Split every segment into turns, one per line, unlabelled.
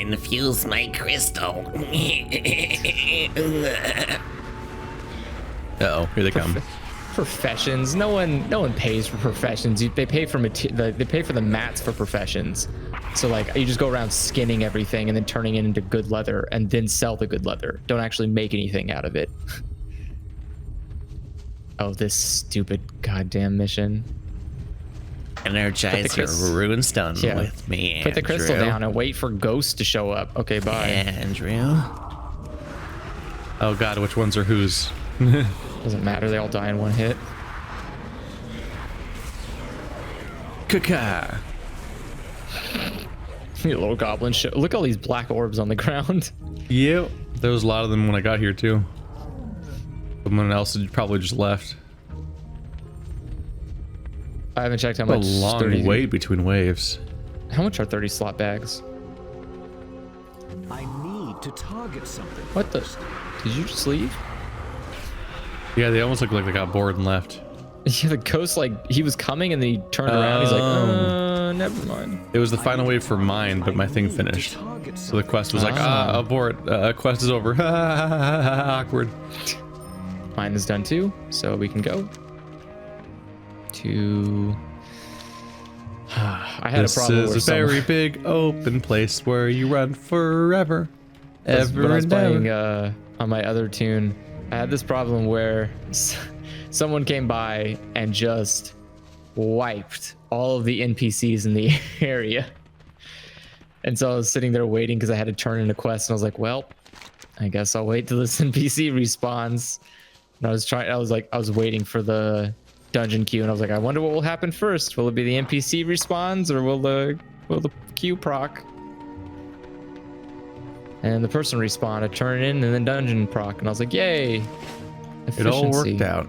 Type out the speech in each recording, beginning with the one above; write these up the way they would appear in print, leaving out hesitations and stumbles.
infuse my crystal.
Uh-oh, here they come.
Professions. No one pays for professions. They pay for they pay for the mats for professions. So like you just go around skinning everything and then turning it into good leather and then sell the good leather. Don't actually make anything out of it. Oh, this stupid goddamn mission.
Energize your runestone with me, Andrew.
Put the crystal down and wait for ghosts to show up. Okay, bye.
Andrew.
Oh god, which ones are whose?
Doesn't matter, they all die in one hit.
Kaka.
You little goblin shit. Look at all these black orbs on the ground.
Yep, there was a lot of them when I got here too. Someone else had probably just left.
I haven't checked how much.
A long wait between waves.
How much are 30 slot bags?
I need to target something.
What the? Did you just leave?
Yeah, they almost look like they got bored and left.
Yeah, the ghost, like, he was coming and then he turned around. He's like, never mind.
It was the final wave for mine, but my thing finished. So the quest was like, abort. Quest is over. Awkward.
Mine is done too, so we can go to... I had a problem
This is a very big open place where you run forever.
When I was playing on my other tune, I had this problem where someone came by and just wiped all of the NPCs in the area. And so I was sitting there waiting because I had to turn in a quest, and I was like, well, I guess I'll wait till this NPC respawns. And I was waiting for the dungeon queue, and I was like, I wonder what will happen first. Will it be the NPC respawns, or will the queue proc? And the person respawned, I turned in, and then dungeon proc, and I was like, yay! Efficiency.
It all worked out.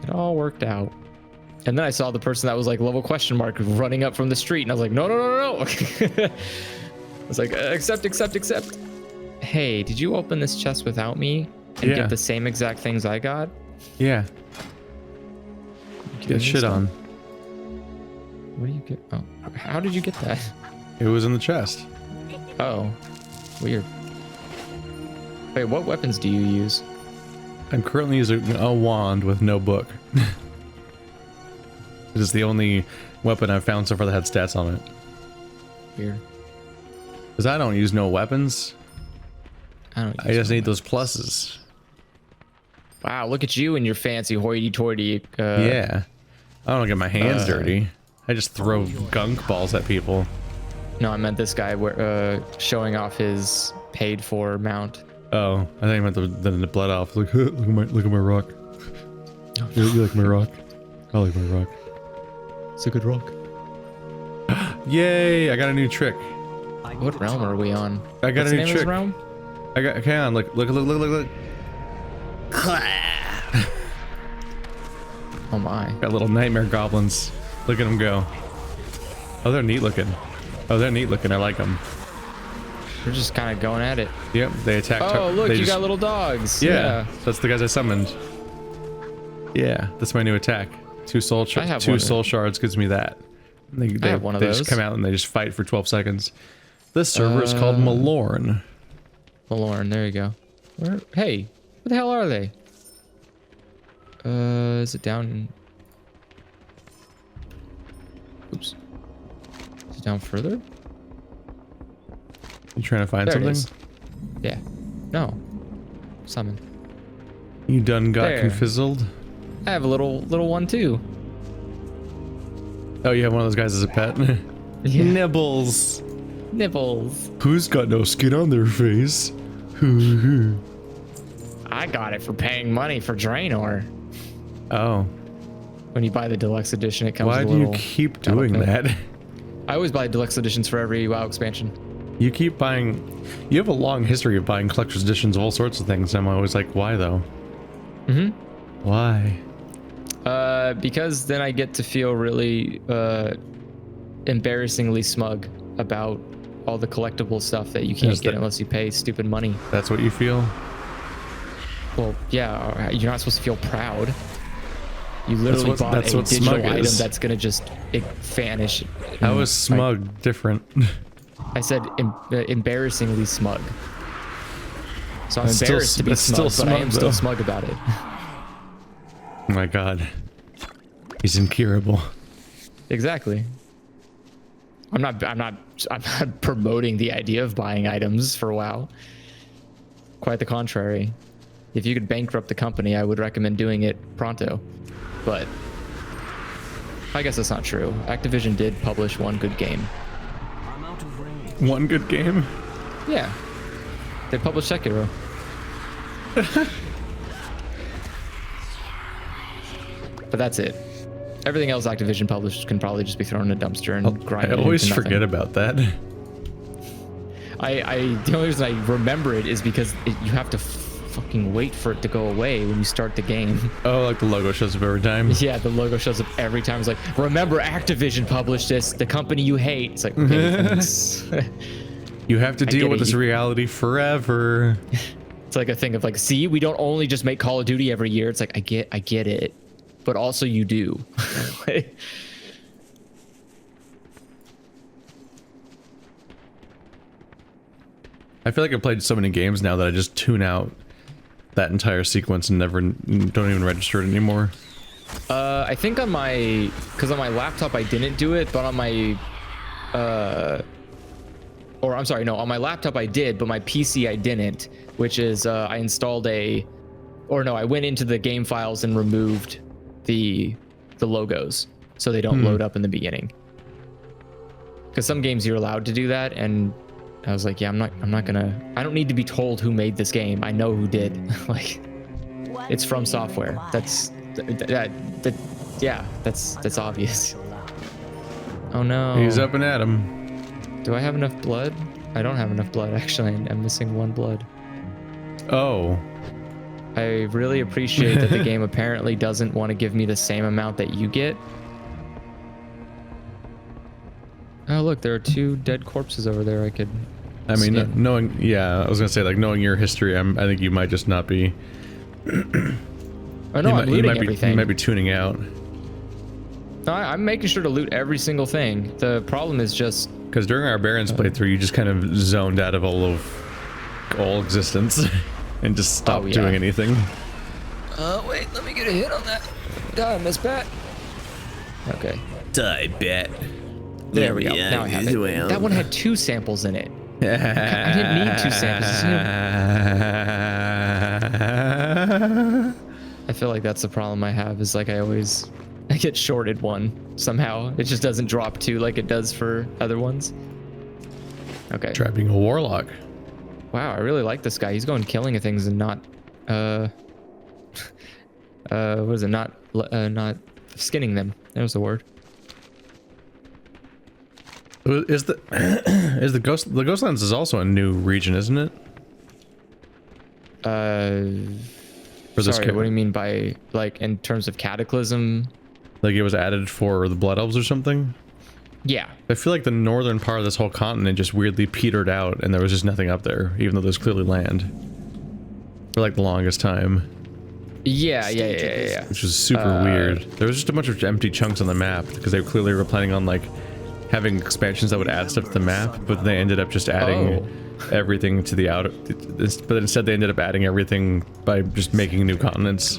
It all worked out. And then I saw the person that was like level question mark running up from the street, and I was like, no. I was like, accept. Hey, did you open this chest without me and get the same exact things I got?
Yeah. Get shit on.
What do you get? Oh, how did you get that?
It was in the chest.
Oh, weird. Wait, what weapons do you use?
I'm currently using a wand with no book. It is the only weapon I've found so far that had stats on it.
Weird.
Because I don't use no weapons. I just need those pluses.
Wow, look at you and your fancy hoity-toity.
Yeah. I don't get my hands dirty. I just throw gunk balls at people.
No, I meant this guy showing off his paid-for mount.
Oh, I think I meant the blood elf. Look at my rock. You like my rock? I like my rock.
It's a good rock.
Yay! I got a new trick.
What realm are we on?
I got
What's
a
the
new
name of
trick.
this realm?
Hang on, look.
Oh my.
Got little nightmare goblins. Look at them go. Oh, they're neat looking. I like them.
We're just kind of going at it.
Yep, they attack.
Oh, look, you got little dogs.
Yeah, that's the guys I summoned. Yeah, that's my new attack. Two soul shards gives me that.
I have one of those.
They just come out and they just fight for 12 seconds. This server is called Malorn.
Malorn, there you go. Hey, where the hell are they? Is it down? Oops. Is it down further?
You trying to find
there
something?
It is. Yeah. No. Summon.
You done got
There.
confizzled?
I have a little one too.
Oh, you have one of those guys as a pet?
Yeah.
Nibbles.
Nibbles.
Who's got no skin on their face?
I got it for paying money for Draenor.
Oh.
When you buy the deluxe edition, it comes
Why
with a
do you
little
keep doing
metal
that?
I always buy deluxe editions for every WoW expansion.
You keep buying... You have a long history of buying collector's editions of all sorts of things. I'm always like, why though?
Mm-hmm.
Why?
Because then I get to feel really embarrassingly smug about all the collectible stuff that you can't get unless you pay stupid money.
That's what you feel?
Well, yeah, you're not supposed to feel proud. You literally bought a digital item that's gonna just vanish.
How is smug different?
I said embarrassingly smug. So I'm
It's
embarrassed to be
still
smug, but I am
smug,
still
though.
smug about it.
Oh my god. He's incurable.
Exactly. I'm not promoting the idea of buying items for WoW. Quite the contrary. If you could bankrupt the company, I would recommend doing it pronto. But I guess that's not true. Activision did publish one good game.
I'm out of range.
One good game?
Yeah. They published Sekiro. But that's it. Everything else Activision published can probably just be thrown in a dumpster and grinded.
I always
into nothing.
forget about that.
The only reason I remember it is because you have to fucking wait for it to go away when you start the game.
Oh, like the logo shows up every time?
Yeah, the logo shows up every time. It's like, remember Activision published this, the company you hate. It's like, okay, thanks.
You have to deal
get
with
it.
this reality forever.
It's like a thing of like, see, we don't only just make Call of Duty every year. It's like, I get it, but also you do.
I feel like I've played so many games now that I just tune out that entire sequence and don't even register it anymore.
I think on my laptop I didn't do it, but on my or I'm sorry, no, on my laptop I did, but my PC I didn't, which is I installed I went into the game files and removed the logos so they don't load up in the beginning. Because some games you're allowed to do that, and I was like, yeah, I don't need to be told who made this game. I know who did. Like, it's From Software. That's obvious. Oh no.
He's up and at him.
Do I have enough blood? I don't have enough blood, actually. I'm missing 1 blood.
Oh.
I really appreciate that the game apparently doesn't want to give me the same amount that you get. Oh, look, there are 2 dead corpses over there I could
I mean,
skin.
knowing your history, I think you might just not be.
Oh, no, I'm looting
you
everything.
might be tuning out.
No, I'm making sure to loot every single thing. The problem is just...
Because during our Barons playthrough, you just kind of zoned out of all existence and just stopped doing anything.
Wait, let me get a hit on that. Die, Miss Bat. Okay.
Die, bet.
There we go. Now I have it.
Well.
That one had 2 samples in it. I didn't need 2 samples. I feel like that's the problem I have, is like I get shorted 1 somehow. It just doesn't drop 2 like it does for other ones. Okay.
Try being a warlock.
Wow, I really like this guy. He's going killing things and not what is it? Not skinning them. That was the word.
Is the Ghostlands is also a new region, isn't it?
Sorry, what do you mean by, like, in terms of Cataclysm?
Like it was added for the Blood Elves or something?
Yeah.
I feel like the northern part of this whole continent just weirdly petered out and there was just nothing up there, even though there's clearly land. For like the longest time.
Yeah.
Which was super weird. There was just a bunch of empty chunks on the map because they clearly were planning on like having expansions that would add stuff to the map, but they ended up just adding everything to the outer. But instead they ended up adding everything by just making new continents.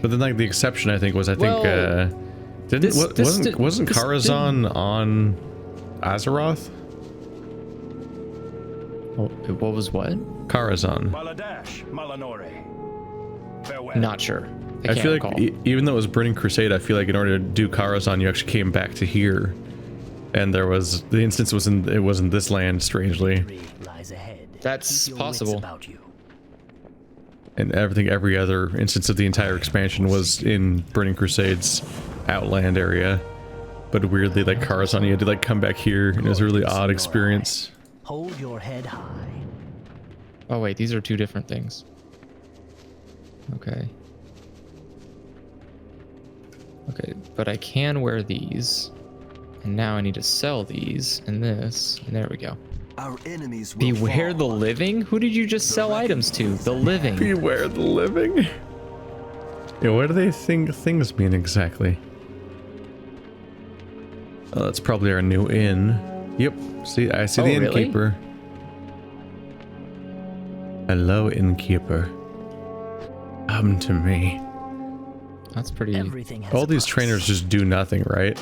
But then like the exception I think was wasn't Karazhan on Azeroth?
What was what?
Karazhan.
Not sure.
I feel like even though it was Burning Crusade, I feel like in order to do Karazhan, you actually came back to here, and there was the instance was in this land, strangely.
That's possible.
And every other instance of the entire expansion was in Burning Crusade's Outland area, but weirdly, like Karazhan, you had to like come back here, and it was a really odd experience.
Hold your head high.
Oh wait, these are 2 different things. Okay. Okay, but I can wear these, and now I need to sell these and this, and there we go.
Our enemies will
Beware
fall.
the living? Who did you just sell items to? The living.
Beware the living? Yeah, what do they think things mean exactly? That's probably our new inn. Yep. See, I see
Oh,
the
really?
innkeeper. Hello, innkeeper. Come to me.
That's pretty.
Everything has
All
a
these
price.
trainers just do nothing, right?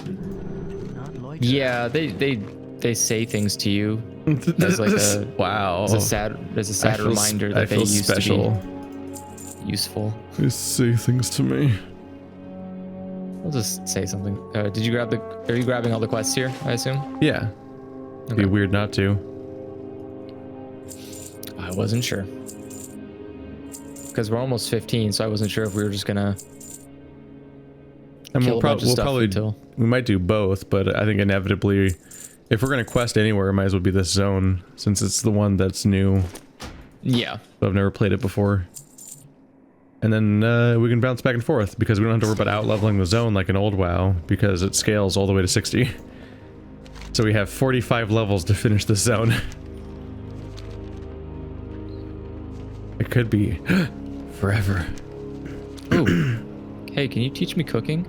Not loiter.
Yeah, they say things to you as like a
wow.
as a sad
I feel
reminder
I
that they
feel
used
special.
to be useful.
They say things to me.
I'll just say something. Did you grab the? Are you grabbing all the quests here? I assume.
Yeah. It'd be weird not to.
I wasn't sure because we're almost 15, so I wasn't sure if we were just gonna.
And
Kill a bunch of stuff until-
we might do both, but I think inevitably, if we're gonna quest anywhere, it might as well be this zone since it's the one that's new.
Yeah.
But I've never played it before. And then we can bounce back and forth because we don't have to worry about out leveling the zone like an old WoW because it scales all the way to 60. So we have 45 levels to finish this zone. It could be forever.
Ooh. Hey, can you teach me cooking?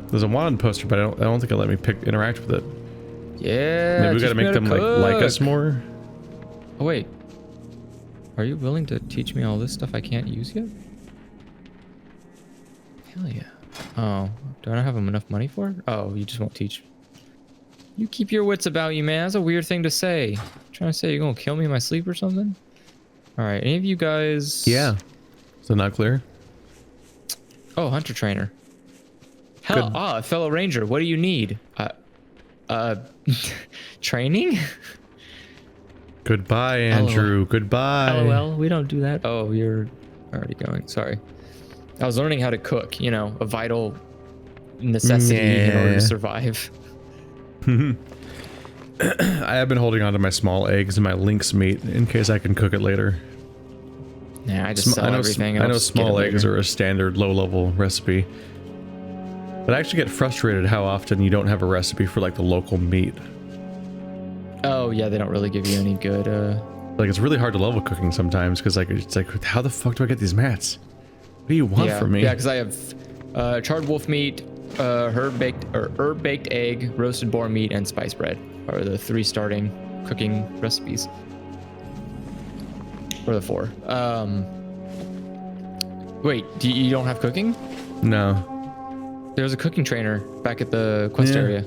There's a wand poster, but I don't think it'll let me interact with it.
Yeah.
Maybe we gotta
teach me
make
how to
them like us
cook.
more.
Oh wait. Are you willing to teach me all this stuff I can't use yet? Hell yeah. Oh, do I not have enough money for it? Oh, you just won't teach. You keep your wits about you, man. That's a weird thing to say. Trying to say you're gonna kill me in my sleep or something? Alright, any of you guys...
Yeah. Is it not clear?
Oh, hunter trainer. Hell,
Good.
fellow ranger, what do you need? Training?
Goodbye, Andrew. Goodbye.
LOL, we don't do that. Oh, you're already going. Sorry. I was learning how to cook, you know, a vital necessity in order to survive.
I have been holding on to my small eggs and my lynx meat in case I can cook it later.
Yeah, I just sell everything. And
I
I'll
know
just get it
small eggs
later.
are a standard low-level recipe. But I actually get frustrated how often you don't have a recipe for like the local meat.
Oh, yeah, they don't really give you any good...
Like it's really hard to level cooking sometimes because like it's like how the fuck do I get these mats? What do you want from me?
Yeah, because I have charred wolf meat, herb baked egg, roasted boar meat, and spice bread are the 3 starting cooking recipes. Or the 4. Wait, you don't have cooking?
No.
There's a cooking trainer back at the quest
Yeah.
area.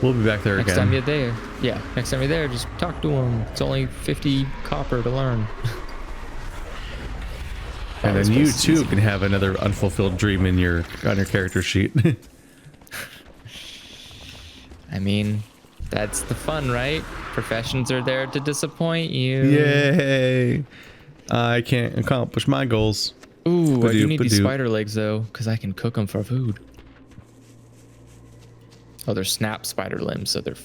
We'll be back there
Next
again.
time you're there. Yeah, next time you're there, just talk to him. It's only 50 copper to learn.
And
this
then you
place is
too
easy.
can have another unfulfilled dream in on your character sheet.
I mean, that's the fun, right? Professions are there to disappoint you.
Yay! I can't accomplish my goals.
Ooh, I do need these
Ba-doop.
spider legs though, because I can cook them for food. Oh, they're snap spider limbs, so they're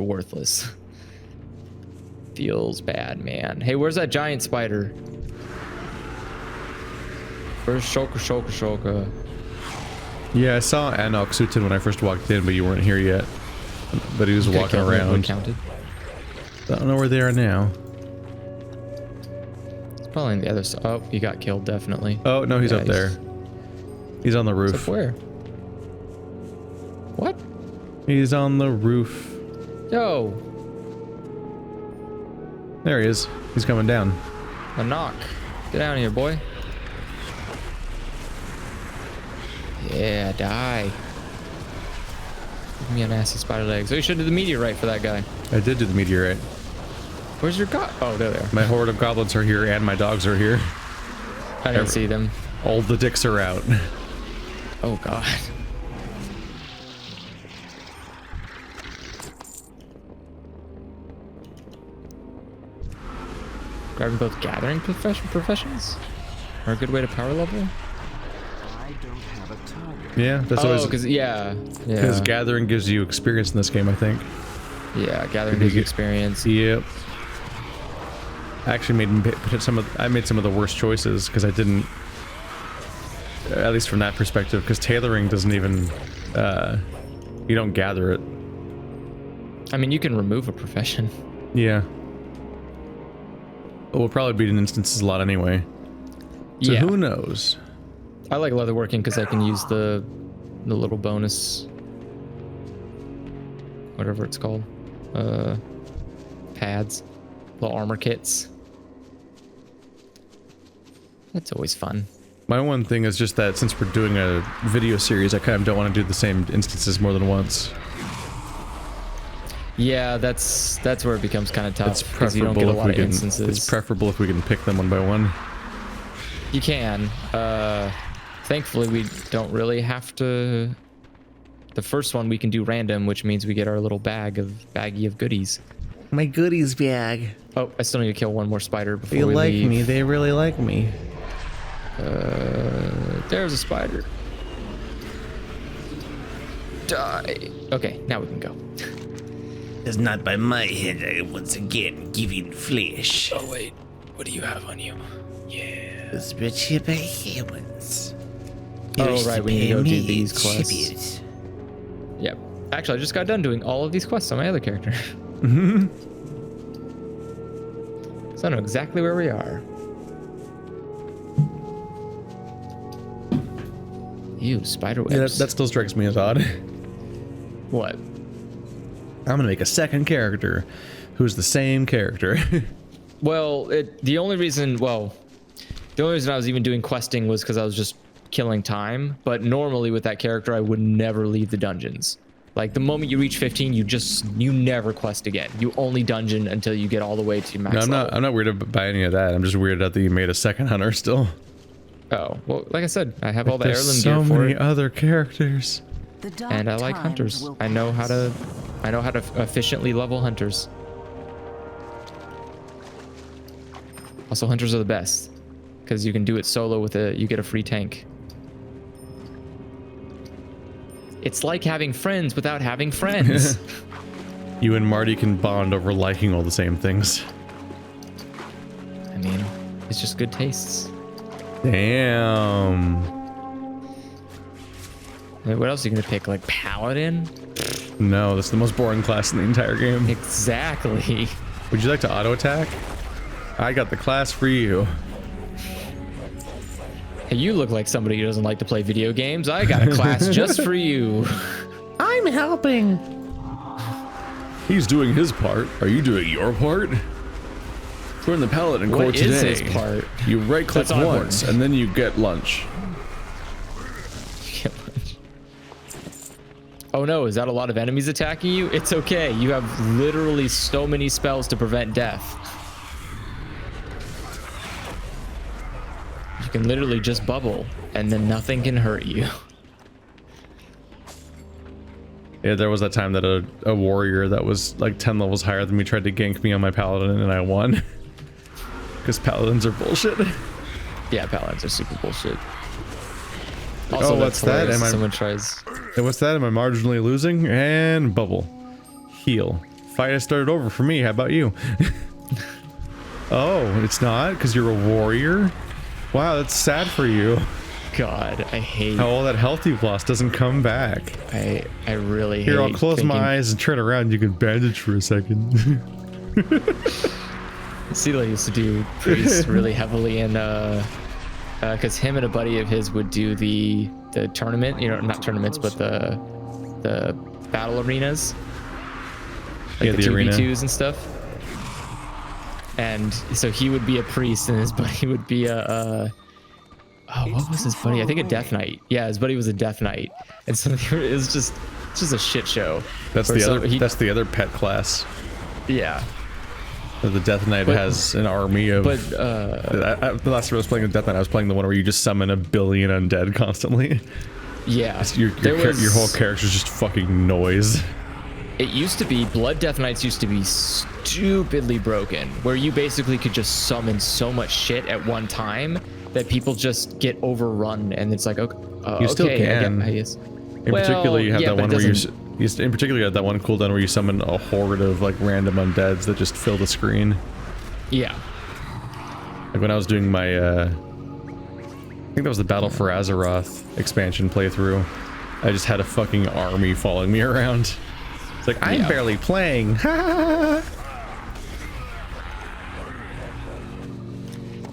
worthless. Feels bad, man. Hey, where's that giant spider? Where's Shoka?
Yeah, I saw Ahn'Qiraj when I first walked in, but you weren't here yet. But he was walking around.
Counted.
I don't know where they are now.
It's probably on the other side. Oh, he got killed, definitely.
Oh, no, he's
Yeah,
up there. He's on the
He's
roof.
up where? What?
He's on the roof.
Yo,
There he is. He's coming down.
a knock. Get down here, boy. Yeah, die. Give me a nasty spider leg. So you should do the meteorite for that guy.
I did do the meteorite.
Where's your god? Oh, there they are.
My horde of goblins are here, and my dogs are here.
I didn't see them.
All the dicks are out.
Oh god. Grabbing both gathering professions are a good way to power level.
I don't have a target.
Yeah, that's
Oh,
always
because yeah,
because gathering gives you experience in this game, I think.
yeah, gathering
Did you
gives you
get-
experience.
Yep. I actually made some of the worst choices because I didn't, at least from that perspective, because tailoring doesn't even you don't gather it.
I mean, you can remove a profession.
Yeah. It will probably be in instances a lot anyway. So
Yeah.
who knows?
I like leatherworking because I can use the the little bonus, whatever it's called, pads, little armor kits. That's always fun.
My one thing is just that since we're doing a video series, I kind of don't want to do the same instances more than once.
Yeah, that's where it becomes kind of tough.
It's
because you don't
preferable
get a
if
lot
we
of
can.
instances.
It's preferable if we can pick them one by one.
You can. Thankfully, we don't really have to. The first one we can do random, which means we get our little baggie of goodies.
My goodies bag.
Oh, I still need to kill one more spider before
They
we
like
leave.
me. They really like me.
There's a spider. Die. Okay, now we can go.
It's not by my head I once again give in flesh.
Oh wait, what do you have on you?
It's betrayed by humans.
Oh right, we need to go do these quests.
Tribute.
Yep. Actually, I just got done doing all of these quests on my other character. So I know exactly where we are. Ew, spider webs.
Yeah, that still strikes me as odd.
What?
I'm gonna make a second character, who's the same character.
Well, the only reason I was even doing questing was because I was just killing time. But normally with that character, I would never leave the dungeons. Like the moment you reach 15, you never quest again. You only dungeon until you get all the way to max level.
I'm not weirded by any of that. I'm just weirded out that you made a second hunter still.
Oh, well, like I said, I have all the heirloom
There's
gear
so
for
many
it.
other characters.
And I like hunters. I know how to efficiently level hunters. Also, hunters are the best because you can do it solo you get a free tank. It's like having friends without having friends.
You and Marty can bond over liking all the same things.
I mean, it's just good tastes.
Damn.
Wait, what else are you gonna pick? Like Paladin?
No, that's the most boring class in the entire game.
Exactly.
Would you like to auto attack? I got the class for you.
Hey, you look like somebody who doesn't like to play video games. I got a class just for you.
I'm helping. He's doing his part. Are you doing your part? Join the Paladin Corps
What
today.
is his part?
You right click
That's
once and then you get lunch.
Oh no, is that a lot of enemies attacking you? It's okay. You have literally so many spells to prevent death. You can literally just bubble and then nothing can hurt you.
Yeah, there was that time that a warrior that was like 10 levels higher than me tried to gank me on my paladin and I won. Because paladins are bullshit.
Yeah, paladins are super bullshit. Also,
Oh, what's that?
Am someone tries.
And what's that? Am I marginally losing? And bubble. Heal. Fight has started over for me. How about you? Oh, it's not? Because you're a warrior? Wow, that's sad for you.
God, I hate.
How all that health you've lost doesn't come back.
I really hate.
Here, I'll close
thinking,
my eyes and turn around. You can bandage for a second.
Sela used to do priests really heavily in because him and a buddy of his would do the tournament, not tournaments, but the battle arenas, like
Yeah,
the
the arena
2v2s and stuff. And so he would be a priest and his buddy would be what was his buddy? I think a death knight. Yeah, his buddy was a death knight, and so it was just a shit show.
That's that's the other pet class.
Yeah.
The Death Knight has an army of.
But
the last time I was playing the Death Knight, I was playing the one where you just summon a billion undead constantly.
Yeah,
Your whole character's just fucking noise.
It used to be Blood Death Knights used to be stupidly broken, where you basically could just summon so much shit at one time that people just get overrun, and it's like, okay,
You still can.
I guess.
In particular, you have that one where in particular, you have that one cooldown where you summon a horde of like random undeads that just fill the screen.
Yeah.
Like when I was doing my, I think that was the Battle for Azeroth expansion playthrough. I just had a fucking army following me around. It's like, I'm barely playing.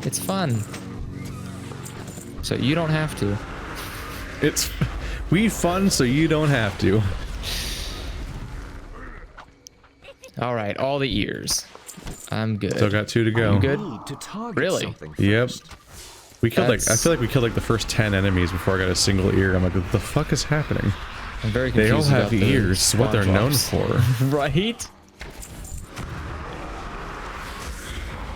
It's fun. So you don't have to.
We fun so you don't have to.
All right, all the ears. I'm good.
Still got 2 to go.
You good?
Need to target
Really?
something
Yep.
first.
We killed like, I
That's-
feel like we killed like the first 10 enemies before I got a single ear. I'm like, what the fuck is happening?
I'm very
They
confused.
all have
about the
ears. It's what they're
spawn
known
drops.
for.
Right?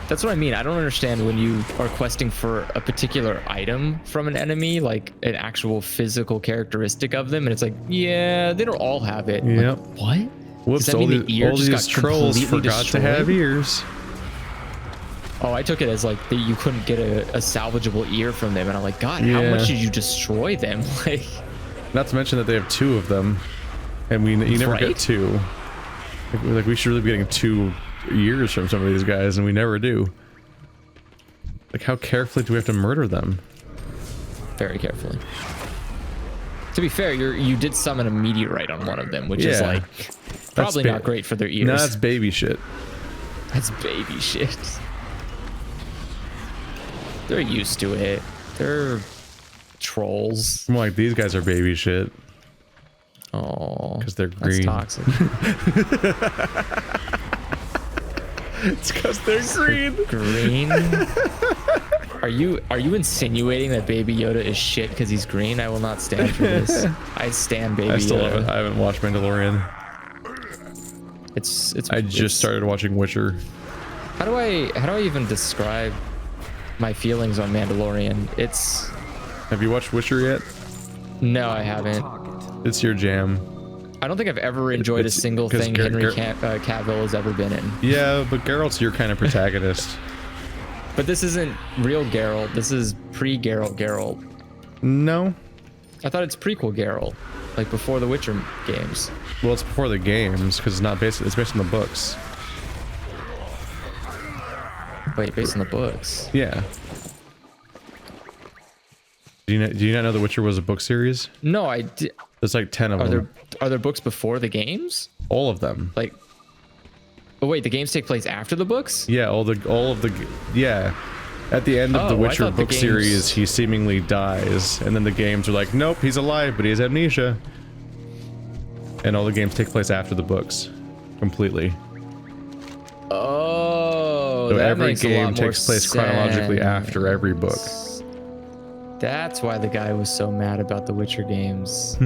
That's what I mean. I don't understand when you are questing for a particular item from an enemy, like an actual physical characteristic of them, and it's like, yeah, they don't all have it. Like,
Yep.
what?
Whoops,
Does that
all,
mean the ear
all
just
these
got
trolls
completely
forgot to have
destroyed?
ears.
Oh, I took it as like that you couldn't get a salvageable ear from them, and I'm like, God, how
Yeah.
much did you destroy them? Like,
Not to mention that they have 2 of them, and you never
Right?
get 2. Like we should really be getting 2 ears from some of these guys, and we never do. Like, how carefully do we have to murder them?
very carefully. To be fair, you did summon a meteorite on one of them, which is
Yeah.
like probably
ba-
not great for their ears.
No, that's baby shit.
That's baby shit. They're used to it. They're trolls.
More like these guys are baby shit.
Oh,
'Cause they're
that's
green.
toxic.
It's because they're green.
Green. Are you insinuating that Baby Yoda is shit because he's green? I will not stand for this. I stand Baby
I still
Yoda.
haven't watched Mandalorian.
It's.
I just started watching Witcher.
How do I even describe my feelings on Mandalorian? It's.
Have you watched Witcher yet?
No, I haven't.
It's your jam.
I don't think I've ever enjoyed a
It's-
single
'cause
thing Henry Cavill has ever been in.
Yeah, but Geralt's your kind of protagonist.
But this isn't real Geralt. This is pre-Geralt Geralt.
No.
I thought it's prequel Geralt, like before the Witcher games.
Well, it's before the games because it's not based. It's based on the books.
Wait, based on the books.
Yeah. Do you not know The Witcher was a book series?
No, I did.
There's like 10 of them.
Are there books before the games?
All of them.
Like, oh wait, the games take place after the books?
Yeah, all of the yeah. At the end of the
Oh, I
Witcher
thought the
book
games-
series, he seemingly dies, and then the games are like, nope, he's alive, but he has amnesia. And all the games take place after the books, completely.
Oh,
So
that
every
makes a
game
lot more
takes place chronologically after every book.
sense. That's why the guy was so mad about the Witcher games.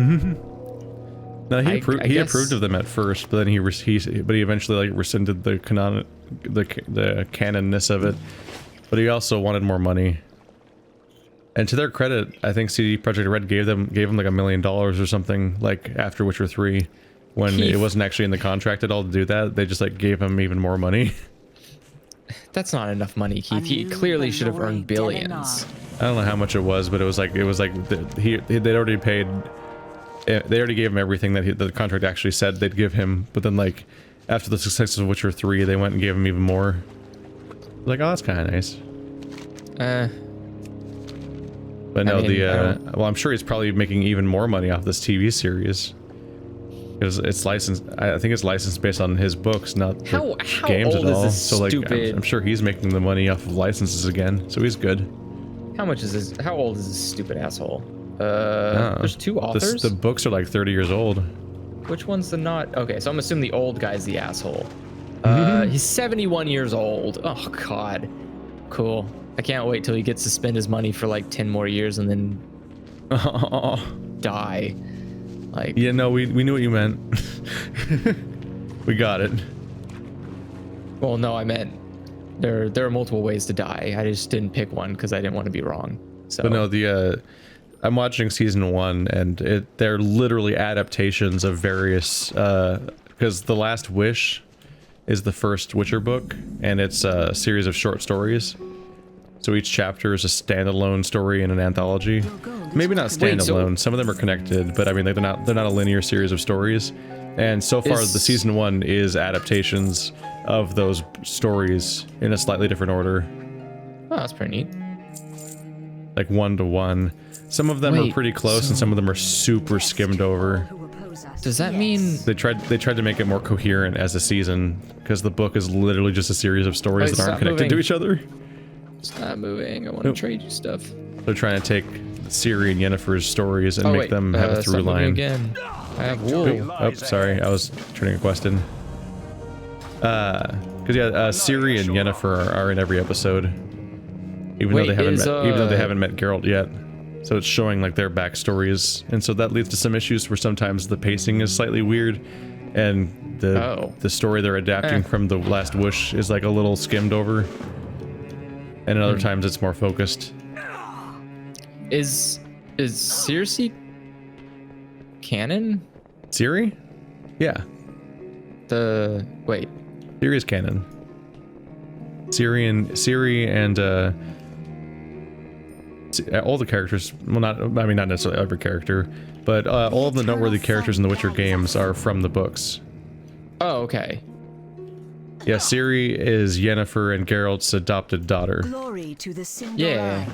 No, he
I guess-
approved of them at first, but then he eventually like rescinded the canonness of it. But he also wanted more money. And to their credit, I think CD Projekt Red gave them like $1 million or something like after Witcher 3, when
Keith.
it wasn't actually in the contract at all to do that. They just like gave him even more money.
That's not enough money, Keith. He clearly should have earned billions.
I don't know how much it was, but it was like they'd already paid. They already gave him everything that the contract actually said they'd give him. But then like after the success of Witcher 3, they went and gave him even more. Like, oh, that's kind of nice. But no,
I mean,
well, I'm sure he's probably making even more money off this TV series. Because it's licensed, I think it's licensed based on his books, not the
How
games
old
at
is
all.
this
So like,
stupid?
I'm sure he's making the money off of licenses again, so he's good.
How much is this? How old is this stupid asshole? There's 2 authors.
The books are like 30 years old.
Which one's the not? Okay, so I'm assuming the old guy's the asshole. He's 71 years old. Oh God, cool. I can't wait till he gets to spend his money for like 10 more years and then die. Like,
Yeah, no, we knew what you meant. We got it.
well, no, I meant there are multiple ways to die. I just didn't pick one because I didn't want to be wrong. So
But no, I'm watching season 1, and they're literally adaptations of various, because The Last Wish is the first Witcher book, and it's a series of short stories. So each chapter is a standalone story in an anthology. Maybe not
Wait, so-
standalone. Some of them are connected, but I mean, like, they're not a linear series of stories. And so far, the season 1 is adaptations of those stories in a slightly different order,
oh, that's pretty neat.
like 1-to-1. Some of them are
Wait,
pretty close, and some of them are super skimmed over.
Does that mean?
They tried to make it more coherent as a season, because the book is literally just a series of stories
Wait,
that aren't
stop
connected to
moving.
each other.
It's not moving. I want to trade you stuff.
They're trying to take Ciri and Yennefer's stories and make them have a through line.
Again. I have wool.
Oh, sorry, I was turning a quest in. Because Ciri and Yennefer are in every episode, even though they haven't met Geralt yet. So it's showing like their backstories, and so that leads to some issues where sometimes the pacing is slightly weird, and the story they're adapting from the Last Wish is like a little skimmed over, and other times it's more focused.
Is Circe canon?
Ciri? Yeah.
Wait.
Ciri is canon. Ciri and all the characters, well, not necessarily every character, but all of the noteworthy characters in the Witcher games are from the books.
Oh, okay.
Yeah, Ciri is Yennefer and Geralt's adopted daughter.
Glory to the single
Yeah.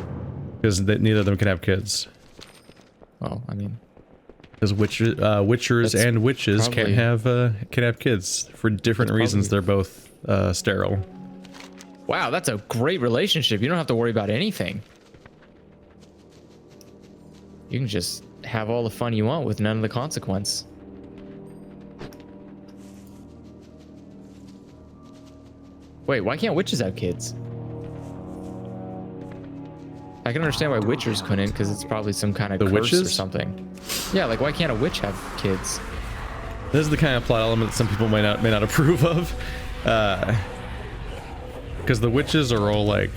Because neither of them can have kids.
Well, I mean,
because witchers and witches can't have kids for different reasons. They're both sterile.
Wow, that's a great relationship. You don't have to worry about anything. You can just have all the fun you want with none of the consequence. Wait, why can't witches have kids? I can understand why witchers couldn't, because it's probably some kind of curse
witches
or something. Yeah, like why can't a witch have kids?
This is the kind of plot element that some people may not approve of, because the witches are all like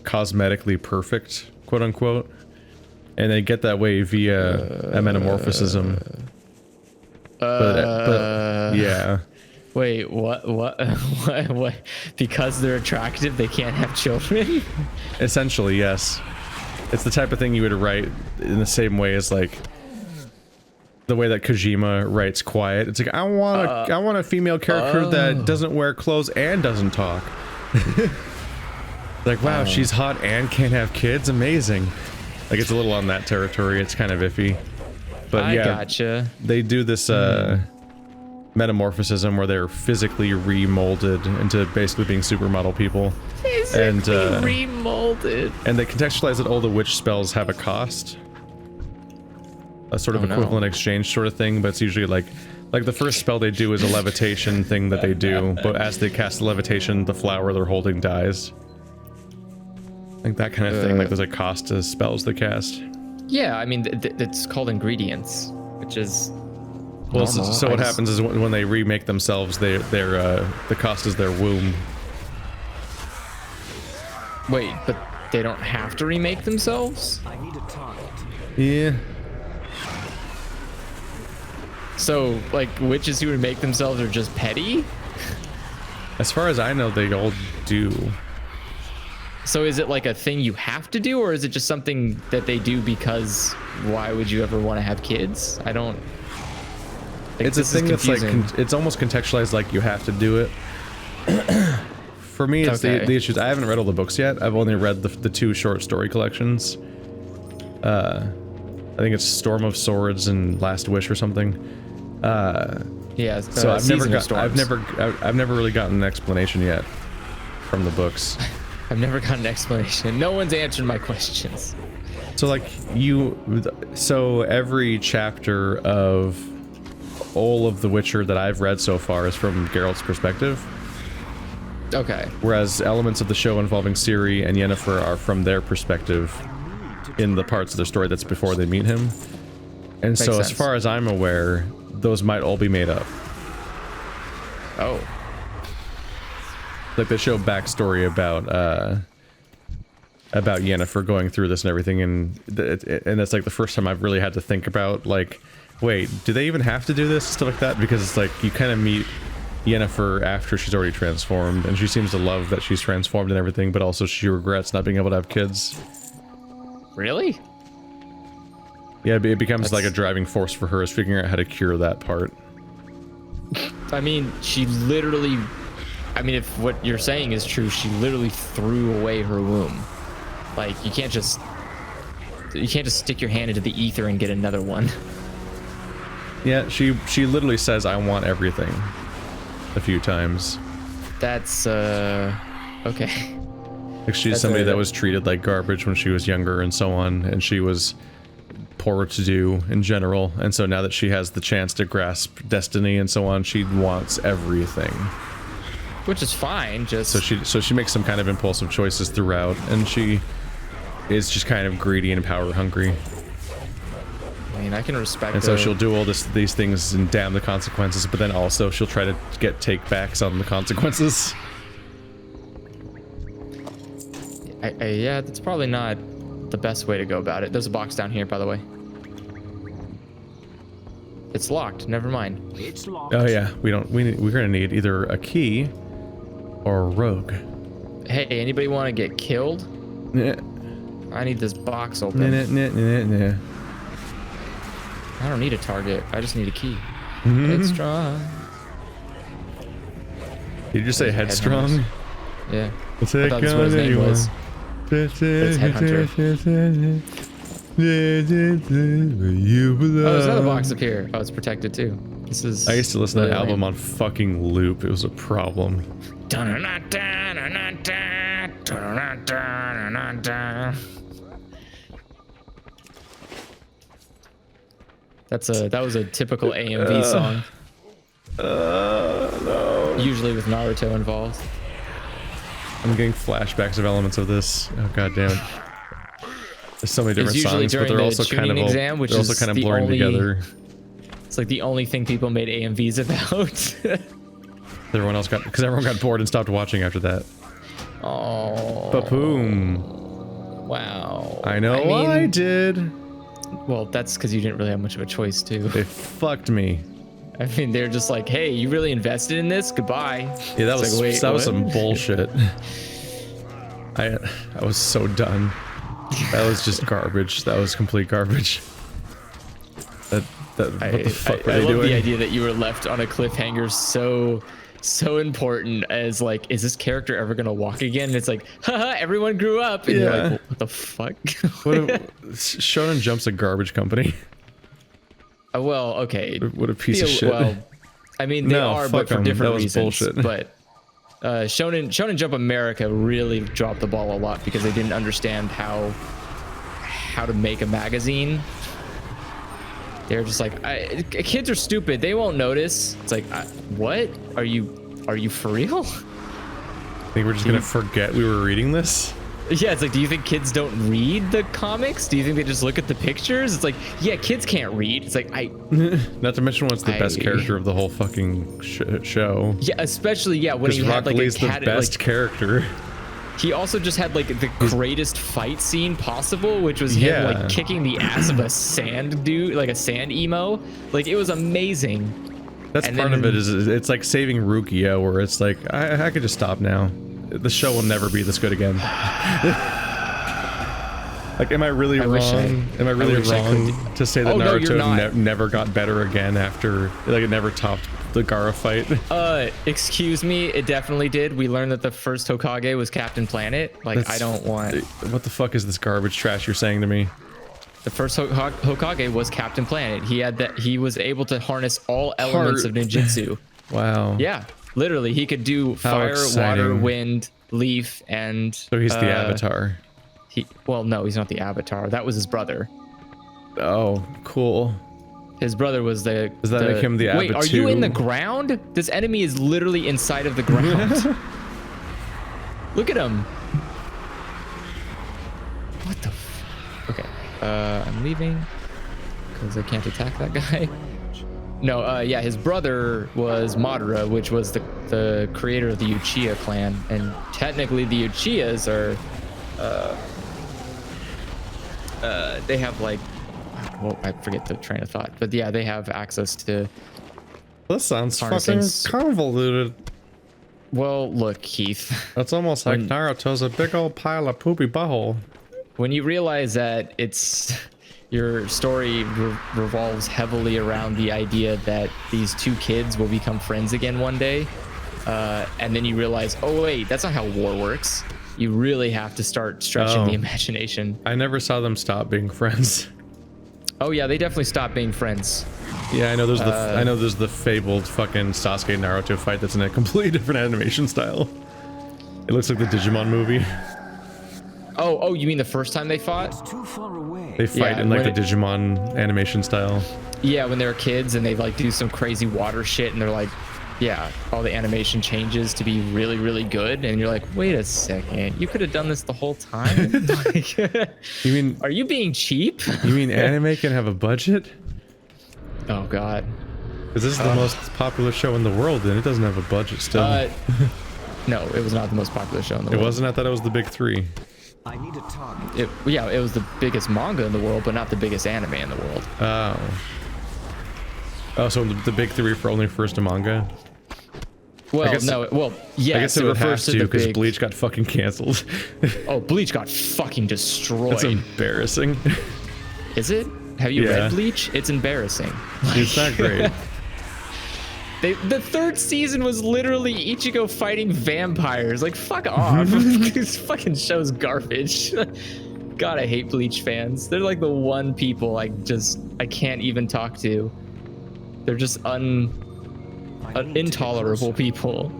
cosmetically perfect, quote unquote, and they get that way via a metamorphism. But yeah.
Wait, what? Because they're attractive, they can't have children?
Essentially, yes. It's the type of thing you would write in the same way as like the way that Kojima writes Quiet. It's like I want a female character that doesn't wear clothes and doesn't talk. Like, wow, she's hot and can't have kids. Amazing. Like, it's a little on that territory. It's kind of iffy. But yeah,
gotcha.
They do this metamorphism where they're physically remolded into basically being supermodel people.
Physically remolded.
And they contextualize that all the witch spells have a cost. A sort of equivalent exchange sort of thing, but it's usually like the first spell they do is a levitation thing that they do, but as they cast the levitation, the flower they're holding dies. Like that kind of thing, like there's a cost to spells they cast.
Yeah, I mean, it's called ingredients, which is
well,
normal.
so what happens is when they remake themselves, the cost is their womb.
Wait, but they don't have to remake themselves?
I need a target.
Yeah.
So, like, witches who remake themselves are just petty?
As far as I know, they all do.
So is it like a thing you have to do, or is it just something that they do because why would you ever want to have kids? I don't... Like,
it's a thing that's like, it's almost contextualized like you have to do it. For me, it's the issues. I haven't read all the books yet. I've only read the 2 short story collections. I think it's Storm of Swords and Last Wish or something.
Yeah,
so I've never really gotten an explanation yet from the books.
I've never gotten an explanation. No one's answered my questions.
So like so every chapter of all of The Witcher that I've read so far is from Geralt's perspective.
Okay.
Whereas elements of the show involving Ciri and Yennefer are from their perspective in the parts of the story that's before they meet him. And
Makes
so
sense.
as far as I'm aware, those might all be made up.
Oh.
Like they show backstory about Yennefer going through this and everything, and that's like the first time I've really had to think about like, wait, do they even have to do this, stuff like that? Because it's like you kind of meet Yennefer after she's already transformed, and she seems to love that she's transformed and everything, but also she regrets not being able to have kids.
Really?
Yeah, it becomes like a driving force for her is figuring out how to cure that part.
I mean, she literally... I mean, if what you're saying is true, she literally threw away her womb. Like, you can't just stick your hand into the ether and get another one.
Yeah, she literally says, "I want everything," a few times.
That's okay.
Like she's somebody that was treated like garbage when she was younger and so on, and she was poor to do in general, and so now that she has the chance to grasp destiny and so on, she wants everything.
Which is fine, just...
So she makes some kind of impulsive choices throughout, and she is just kind of greedy and power hungry.
I mean, I can respect
and so she'll do all these things and damn the consequences, but then also she'll try to get take-backs on the consequences.
Yeah, that's probably not the best way to go about it. There's a box down here, by the way. It's locked. Never mind.
It's locked.
Oh yeah, we're gonna need either a key or a rogue.
Hey, anybody want to get killed?
Nah.
I need this box open.
Nah.
I don't need a target. I just need a key. Headstrong.
Did you just say headstrong?
Yeah.
I thought
that's what his name was. It's Headhunter. Oh, there's another box up here. Oh, it's protected too. This is.
I used to listen to that album on fucking loop. It was a problem.
That was a typical AMV song.
No.
Usually with Naruto involved.
I'm getting flashbacks of elements of this. Oh god damn it. There's so many different songs, but they're also kind of
exam, which
they're also kind of blurring together.
It's like the only thing people made AMVs about.
Everyone got bored and stopped watching after that.
Oh.
Ba-boom.
Wow.
I know I did.
Well, that's because you didn't really have much of a choice too.
They fucked me.
I mean, they're just like, hey, you really invested in this? Goodbye.
Yeah, that was some bullshit. I was so done. That was just garbage. That was complete garbage. What the fuck were they doing?
I love the idea that you were left on a cliffhanger so important as like, is this character ever gonna walk again? And it's like, haha, everyone grew up. And you're like, what the fuck?
Shonen Jump's a garbage company.
Well, okay.
What a piece of shit.
Well, I mean, they are, but for different reasons.
Bullshit.
But Shonen Jump America really dropped the ball a lot because they didn't understand how to make a magazine. They're just like, kids are stupid. They won't notice. It's like, what? Are you for real?
I think we're just gonna forget we were reading this.
Yeah, it's like, do you think kids don't read the comics? Do you think they just look at the pictures? It's like, yeah, kids can't read. It's like,
Not to mention what's the best character of the whole fucking show.
Yeah, especially, yeah, when he
Rock
had like
Lee's the best character.
He also just had like the greatest fight scene possible, which was him like kicking the ass of a sand dude, like a sand emo. Like, it was amazing.
That's part of it, is it's like saving Rukia, where it's like, I could just stop now. The show will never be this good again. Like, am I really wrong? Am I really wrong to say that Naruto never got better again after, like, it never topped the Gaara fight?
Excuse me, it definitely did. We learned that the first Hokage was Captain Planet. Like, I don't want...
What the fuck is this garbage trash you're saying to me?
The first Hokage was Captain Planet. He was able to harness all elements of ninjutsu.
Wow.
Yeah. Literally, he could do fire, water, wind, leaf, and...
So he's the Avatar.
Well, no, he's not the Avatar. That was his brother.
Oh, cool.
His brother was the...
Does that make him the Avatar?
Wait, are you in the ground? This enemy is literally inside of the ground. Look at him. What the Okay. I'm leaving because I can't attack that guy. No, yeah, his brother was Madara, which was the creator of the Uchiha clan, and technically the Uchihas are, they have like, well, I forget the train of thought, but yeah, they have access to.
This sounds fucking convoluted.
Well, look, Keith.
That's almost like Naruto's a big old pile of poopy butthole.
When you realize that your story revolves heavily around the idea that these two kids will become friends again one day, and then you realize, oh wait, that's not how war works. You really have to start stretching the imagination.
I never saw them stop being friends.
Oh yeah, they definitely stopped being friends.
Yeah, I know there's the fabled fucking Sasuke Naruto fight that's in a completely different animation style. It looks like the Digimon movie.
Oh, you mean the first time they fought?
It's too far away.
They fight in like the Digimon animation style.
Yeah, when they were kids and they like do some crazy water shit and they're like, yeah, all the animation changes to be really, really good. And you're like, wait a second, you could have done this the whole time? Like,
You mean,
are you being cheap?
you mean anime can have a budget?
Oh, God.
Because this is the most popular show in the world and it doesn't have a budget still.
No, it was not the most popular show in the
It
world.
wasn't? I thought it was the big three.
I need a target.
It was the biggest manga in the world, but not the biggest anime in the world.
Oh, so the big three refers to manga?
Well,
guess-
yes,
I guess it would have
refers
to
the
because
big...
Bleach got fucking canceled.
Oh, Bleach got fucking destroyed.
That's embarrassing.
Is it? Have you
Yeah.
read Bleach? It's embarrassing.
It's not great.
The third season was literally Ichigo fighting vampires. Like, fuck off. This fucking show's garbage. God, I hate Bleach fans. They're like the one people I can't even talk to. They're just intolerable people.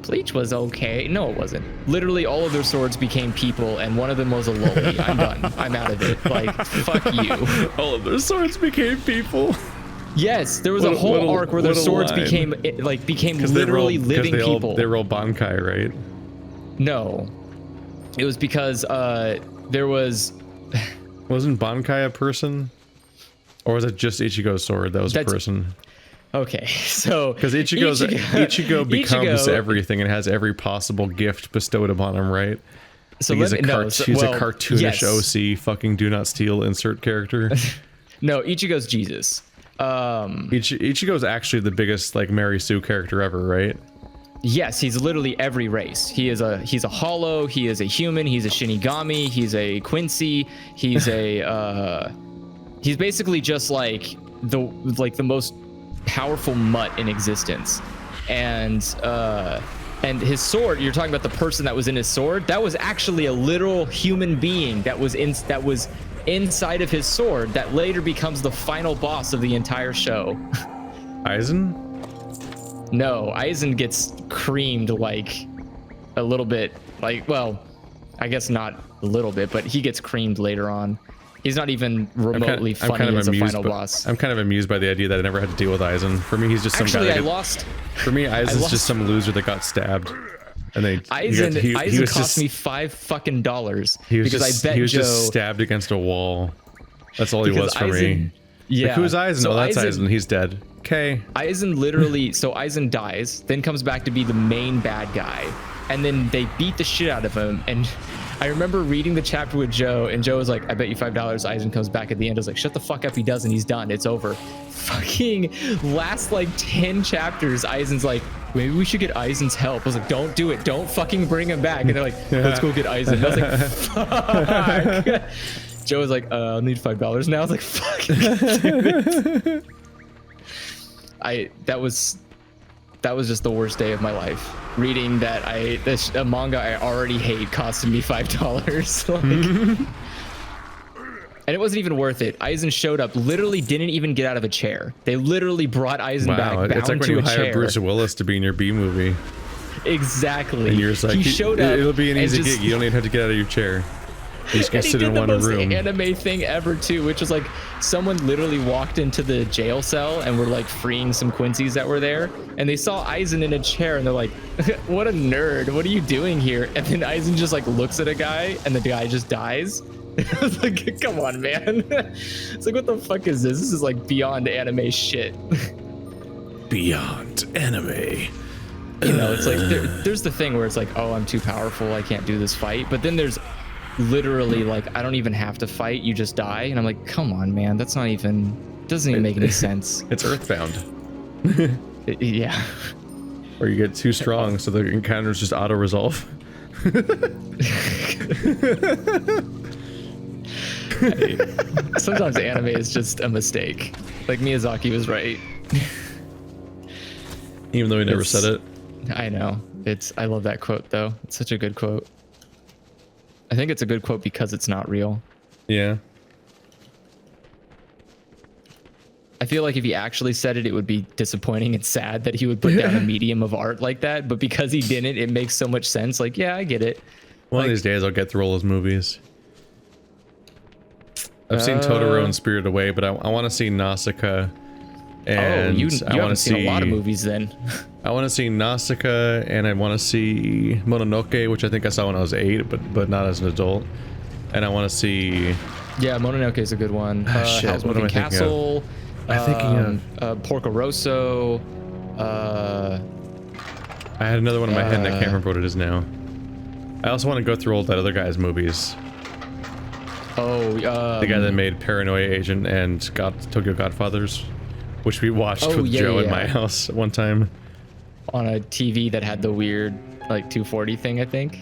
Bleach was okay. No, it wasn't. Literally all of their swords became people and one of them was a loli. I'm done. I'm out of it. Like, fuck you.
All of their swords became people.
Yes, there was a whole arc where their swords became literally living people.
They were all Bankai, right?
No, it was because there was.
Wasn't Bankai a person? Or was it just Ichigo's sword that was a person?
Okay, so
because Ichigo becomes everything and has every possible gift bestowed upon him, right?
So
like he's a cartoonish
yes.
OC fucking do not steal insert character.
No, Ichigo's Jesus.
Ichigo's actually the biggest like Mary Sue character ever, right?
Yes, he's literally every race. He's a hollow, he is a human, he's a Shinigami, he's a Quincy, he's a he's basically just like the most powerful mutt in existence. And his sword, you're talking about the person that was in his sword, that was actually a literal human being that was inside of his sword that later becomes the final boss of the entire show.
Aizen?
No, Aizen gets creamed like a little bit, like, well, I guess not a little bit, but he gets creamed later on. He's not even remotely funny as a final boss.
I'm kind of amused by the idea that I never had to deal with Aizen. For me, he's just some guy that For me, Aizen's just some loser that got stabbed. And
Aizen cost me $5 because I bet
he was
Joe
just stabbed against a wall. That's all he was for me.
Yeah.
Like, who's Aizen?
So
that's Aizen. He's dead. Okay.
Aizen literally, so Aizen dies, then comes back to be the main bad guy, and then they beat the shit out of him. And I remember reading the chapter with Joe, and Joe was like, I bet you $5 Aizen comes back at the end. I was like, shut the fuck up, he doesn't, he's done, it's over. Fucking last like 10 chapters, Aizen's like, maybe we should get Aizen's help. I was like, don't do it, don't fucking bring him back. And they're like, let's go get Aizen. And I was like, fuck. Joe was like, I'll need $5 now. I was like, fuck. That was just the worst day of my life. Reading that a manga I already hate costed me $5. Like, and it wasn't even worth it. Aizen showed up, literally didn't even get out of a chair. They literally brought Aizen back bound
it's like when
to
you
a
hire
chair.
Bruce Willis to be in your B movie.
Exactly.
And you're just like,
he showed up.
It'll be an easy
just,
gig. You don't even have to get out of your chair. You just gotta sit in one
room. He
room.
did the most anime thing ever too, which was like someone literally walked into the jail cell and were like freeing some Quincy's that were there, and they saw Aizen in a chair and they're like, what a nerd, what are you doing here? And then Aizen just like looks at a guy and the guy just dies. I was like, come on, man. It's like, what the fuck is this? This is like beyond anime shit.
Beyond anime.
You know, it's like there's the thing where it's like, oh, I'm too powerful, I can't do this fight. But then there's literally like, I don't even have to fight, you just die. And I'm like, come on, man, that's not even, doesn't even make any sense.
It's Earthbound.
Yeah.
Or you get too strong, so the encounters just auto-resolve.
Sometimes anime is just a mistake. Like Miyazaki was right.
Even though he never said it.
I know. I love that quote though. It's such a good quote. I think it's a good quote because it's not real.
Yeah.
I feel like if he actually said it, it would be disappointing and sad that he would put down a medium of art like that. But because he didn't, it makes so much sense. Like, yeah, I get it.
One of these days I'll get through all those movies. I've seen Totoro and Spirited Away, but I want to see Nausicaa. And
you
I want
haven't
to
seen
see
a lot of movies then.
I want to see Nausicaa, and I want to see Mononoke, which I think I saw when I was 8, but not as an adult. And I want to see.
Yeah, Mononoke is a good one.
Shit,
Howl's
what am I
Moving
thinking
Castle.
I'm thinking
of Porco Rosso.
I had another one in my head, and I can't remember what it is now. I also want to go through all that other guy's movies. The guy that made Paranoia Agent and Tokyo Godfathers, which we watched with Joe at my house one time.
On a TV that had the weird, like, 240 thing, I think.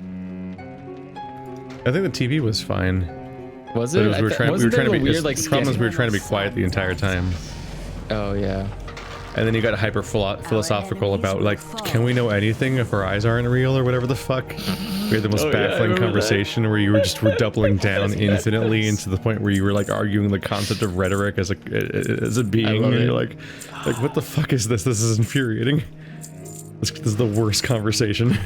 I think the TV was fine.
Was it?
We were trying to be
weird, like,
the problem is we were trying to be quiet the entire time.
Oh, yeah.
And then you got hyper philosophical about, like, can we know anything if our eyes aren't real or whatever the fuck? We had the most baffling conversation where you were doubling down infinitely into the point where you were like arguing the concept of rhetoric as a being, and you're like what the fuck is this? This is infuriating. This is the worst conversation.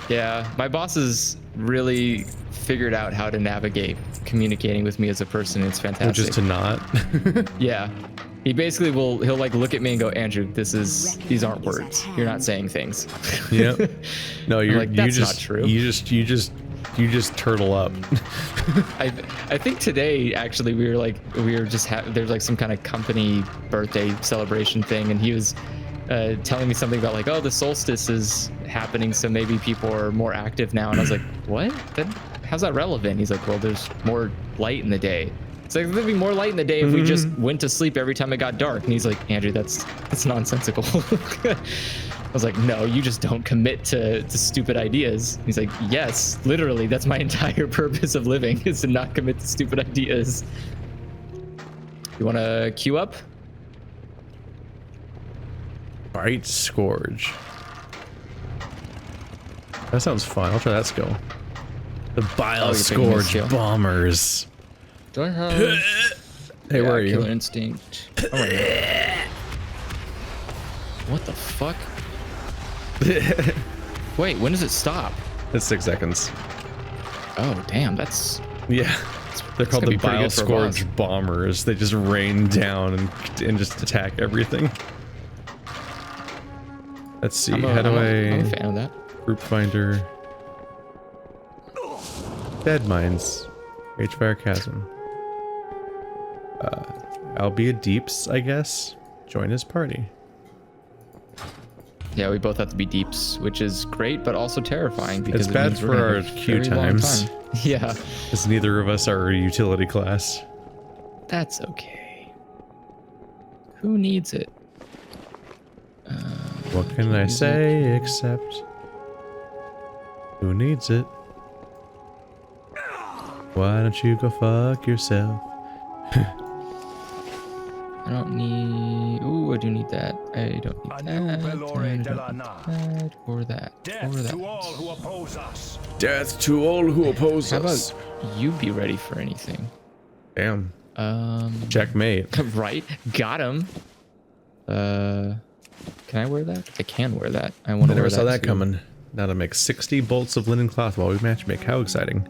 Yeah, my bosses really figured out how to navigate communicating with me as a person. It's fantastic.
Which is to not.
Yeah. He basically he'll like look at me and go, Andrew, these aren't words. You're not saying things.
Yeah. No, you're
like, that's not true.
You just turtle up.
I think today actually we were just there's like some kind of company birthday celebration thing, and he was telling me something about like, oh, the solstice is happening, so maybe people are more active now. And I was like, what? How's that relevant? He's like, well, there's more light in the day. It's like there'd be more light in the day if we just went to sleep every time it got dark. And he's like, Andrew, that's nonsensical. I was like, no, you just don't commit to stupid ideas. He's like, yes, literally, that's my entire purpose of living, is to not commit to stupid ideas. You want to queue up?
Bright Scourge. That sounds fun. I'll try that skill. The Bile Scourge Bombers.
Do I have...
Hey, where are you?
Killer Instinct. Oh my God. What the fuck? Wait, when does it stop?
It's 6 seconds.
Oh, damn, that's...
Yeah. They're called the Bile Scourge Bombers. They just rain down and just attack everything. Let's see.
I'm a fan of that.
Group Finder. Dead Mines. H-Fire Chasm. Albeit Deeps, I guess. Join his party.
Yeah, we both have to be Deeps, which is great, but also terrifying because
it's bad for our queue times.
Yeah.
Because neither of us are a utility class.
That's okay. Who needs it?
What can I say except... Who needs it? Why don't you go fuck yourself?
I don't need... Ooh, I do need that. I don't need that. Or that.
Death to all who oppose us.
Death to all who oppose us.
How about you be ready for anything?
Damn. Checkmate.
Right. Got him. Can I wear that? I can wear that. I want to wear that.
I never saw that
too.
coming. Now to make 60 bolts of linen cloth while we matchmake. How exciting.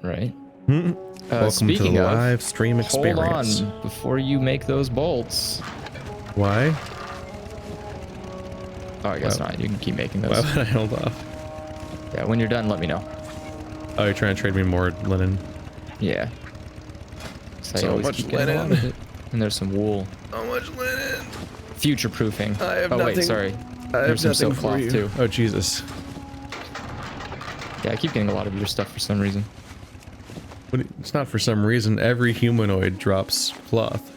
Right.
Welcome to the live stream experience.
Hold on before you make those bolts.
Why?
Oh, I guess not. You can keep making those.
Why would I hold off?
Yeah, when you're done, let me know.
Oh, you're trying to trade me more linen?
Yeah.
So much linen.
And there's some wool.
How much linen?
Future proofing.
I have
oh,
nothing.
Wait, sorry.
I
There's
have
some
nothing
silk
for
cloth
you.
too.
Oh, Jesus.
Yeah, I keep getting a lot of your stuff for some reason.
But it's not for some reason. Every humanoid drops cloth.